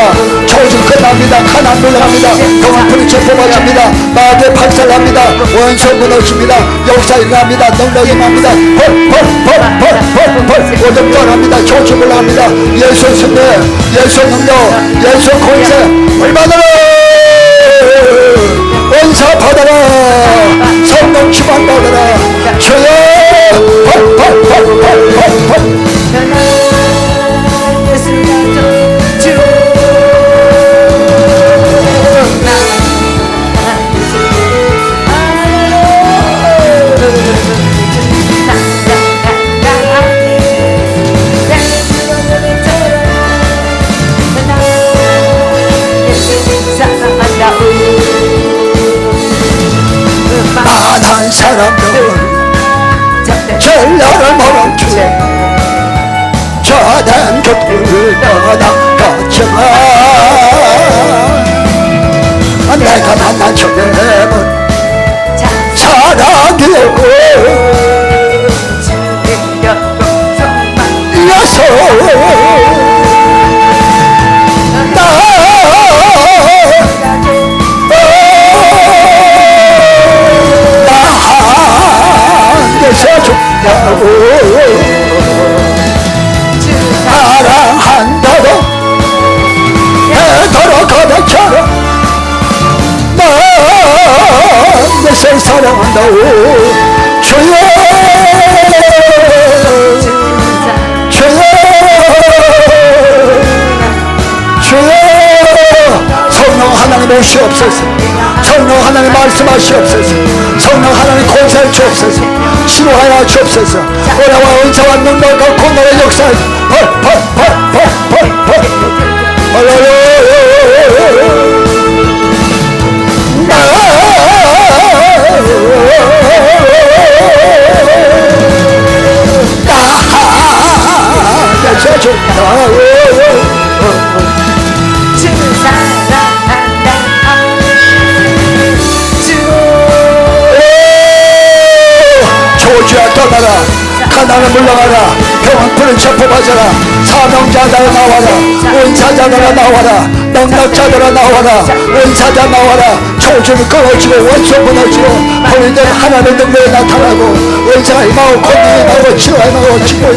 조준 끝납니다. 가난 물러갑니다. 동안 불이 뽑아집니다. 마귀 박살납니다. 원수 무너집니다. 역사 일어납니다. 능력 임합니다. 오점 떠납니다. 조준 물러갑니다. 예수 승리 예수 능력 예수 권세 얼마나 은사 받아라. 성령 주만 받아라. 주여 많은 사람들 전략을 몰아주네. 저단 교통을 떠나갔지만 내가 만난 주님은 사랑이고 이어서 사랑한다고 내더러 거듭처럼 내 사랑한다고 주여 주여 주여 성령 하나님 오시옵소서. 성령 하나님 말씀하시옵소서. 성령 하나님 권세를 주옵소서. 치료하여 주옵소서. 오래와 은사와 능력과 권능의 역사를 조주야 떠나라. 가난을 물러가라. 병원풀을 체포하자라. 사명자들아 나와라. 은사자들아 나와라. 능력자들아 나와라. 은사자 나와라. 조주를 끊어지고 원수 무너지고 본인들 하나님의 능력이 나타나고 은사가 임하고 권능이 임하고 치료가 임하고 치료가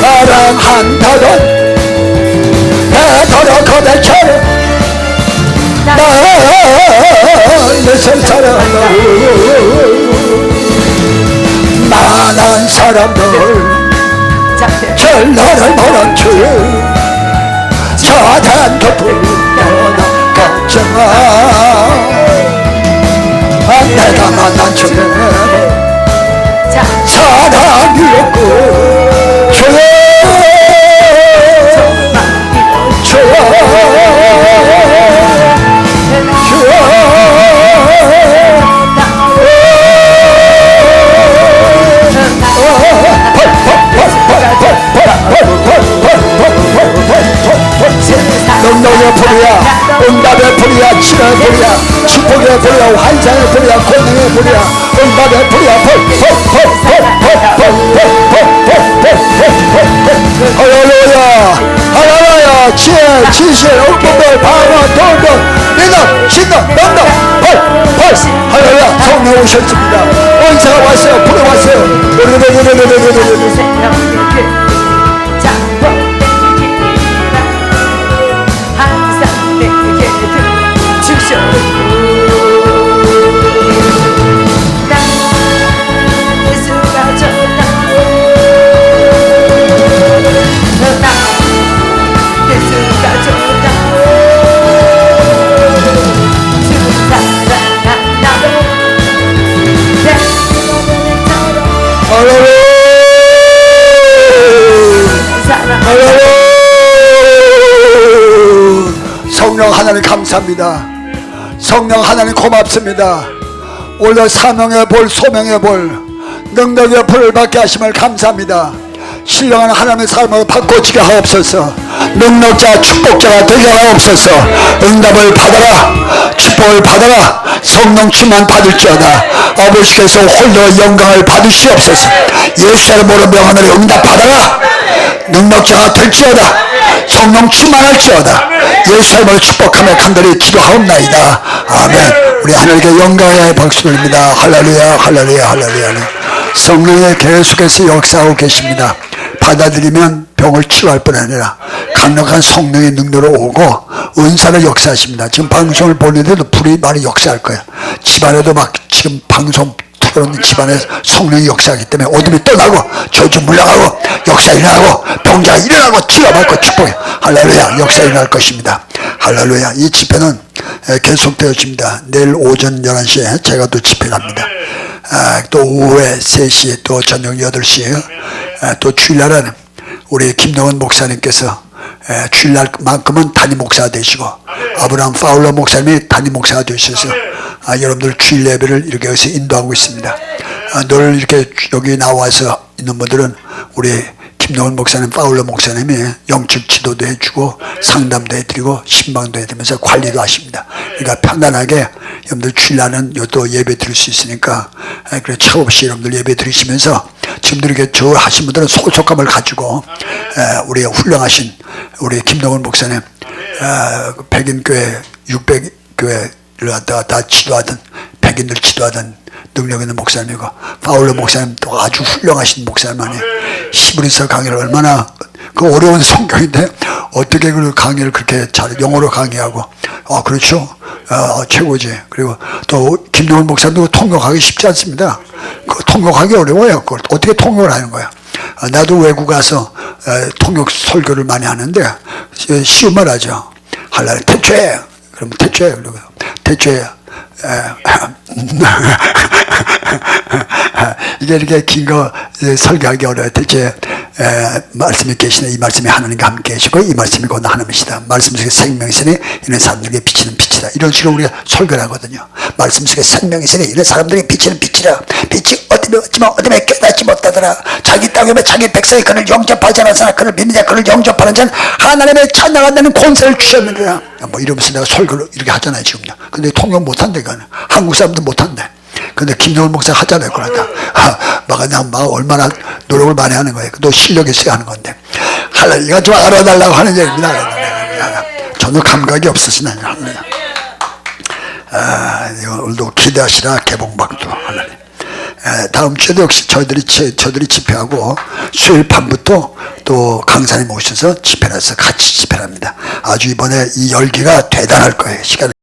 사랑한다던 배더러 거대처럼 내 사랑한다고 많은 사람들 전라를 몰아주 저단 곁을 떠나갔지만 내가 만난 주는 자, 사랑이었고 주여 능력의 불이야, 응답의 불이야, 치료의 불이야, 축복의 불이야, 환상의 불이야, 권능의 불이야, 응답의 불이야, 할렐루야, 할렐루야, 지혜, 지식, 응답을 방어, 도움, 믿음, 신능, 능력, 할렐루야, 성령 오셨습니다. 은사가 왔어요, 불이 왔어요. 성령 하나님 감사합니다. 성령 하나님 고맙습니다. 오늘 사명의 볼, 소명의 볼, 능력의 불을 받게 하심을 감사합니다. 신령한 하나님의 삶을 바꿔지게 하옵소서. 능력자 축복자가 되게 하옵소서. 응답을 받아라, 축복을 받아라, 성령 충만 받을지어다. 아버지께서 홀로 영광을 받으시옵소서. 예수의 이름으로 명하노니 응답 받아라. 능력자가 될지어다. 성령 충만할지어다. 예수의 이름으로 축복하며 간절히 기도하옵나이다. 아멘. 우리 하나님께 영광의 박수 드립니다. 할렐루야, 할렐루야, 할렐루야. 성령의 계속해서 역사하고 계십니다. 받아들이면 병을 치료할 뿐 아니라 강력한 성령의 능력으로 오고 은사를 역사하십니다. 지금 방송을 보는데도 불이 많이 역사할 거예요. 집안에도 막 지금 방송 틀어놓는 집안에 성령이 역사하기 때문에 어둠이 떠나고 저주 물러가고 역사 일어나고 병자가 일어나고 치료받고 축복해. 할렐루야, 역사 일어날 것입니다. 할렐루야. 이 집회는 계속되어집니다. 내일 오전 11시에 제가 또 집회 갑니다. 또 오후에 3시에 또 저녁 8시에 또 주일날은 우리 김동원 목사님께서 주일날만큼은 담임 목사가 되시고 아브라함 파울러 목사님이 담임 목사가 되셔서 여러분들 주일 예배를 이렇게 해서 인도하고 있습니다. 늘 이렇게 여기 나와서 있는 분들은 우리 김동원 목사님, 파울러 목사님이 영적 지도도 해주고 상담도 해드리고 신방도 해드리면서 관리도 하십니다. 그러니까 편안하게 여러분들 주일날은 또 예배 드릴 수 있으니까 그래 차 없이 여러분들 예배 드리시면서 지금도 이렇게 저 하신 분들은 소속감을 가지고 우리 훌륭하신 우리 김동원 목사님 백인교회 600교회를 갖다가 다 지도하던 백인들 지도하던 능력 있는 목사님이고 파울러 목사님 또 아주 훌륭하신 목사님 아니에요. 히브리서 강의를 얼마나 그 어려운 성경인데 어떻게 그 강의를 그렇게 잘 영어로 강의하고 그렇죠. 최고지. 그리고 또 김동원 목사님도 통역하기 쉽지 않습니다. 그 통역하기 어려워요. 그걸 어떻게 통역을 하는 거야. 나도 외국 가서 통역 설교를 많이 하는데 쉬운 말 하죠. 할랄 태초에 그럼 태초에 그리고 태초에 이게 이렇게 긴 거 설교하기 어려워요. 대체 말씀이 계시네. 이 말씀이 하나님과 함께 계시고 이 말씀이 곧 하나님이시다. 말씀 속에 생명이시니 이는 사람들에게 비치는 빛이다. 이런 식으로 우리가 설교를 하거든요. 말씀 속에 생명이시니 이는 사람들에게 비치는 빛이라. 빛이 어둠에 왔지만 어둠에 깨닫지 못하더라. 자기 땅에 자기 백성이 그를 영접하지 않았으나 그를 믿는 자 그를 영접하는 자는 하나님의 찬양한다는 권세를 주셨느니라. 뭐 이러면서 내가 설교를 이렇게 하잖아요 지금요. 근데 통역 못한대. 그거는 한국 사람도 못한대. 근데 김정은 목사 하잖아요. 그러니까 막 얼마나 노력을 많이 하는 거예요. 또 실력 있어야 하는 건데 이거 좀 알아달라고 하는 얘기입니다. 전혀 감각이 없으시나요. 오늘도 기대하시라. 개봉박도 하나님. 다음 주에도 역시 저들이 집회하고 수요일 밤부터 또 강사님 오셔서 집회를 해서 같이 집회를 합니다. 아주 이번에 이 열기가 대단할 거예요. 시간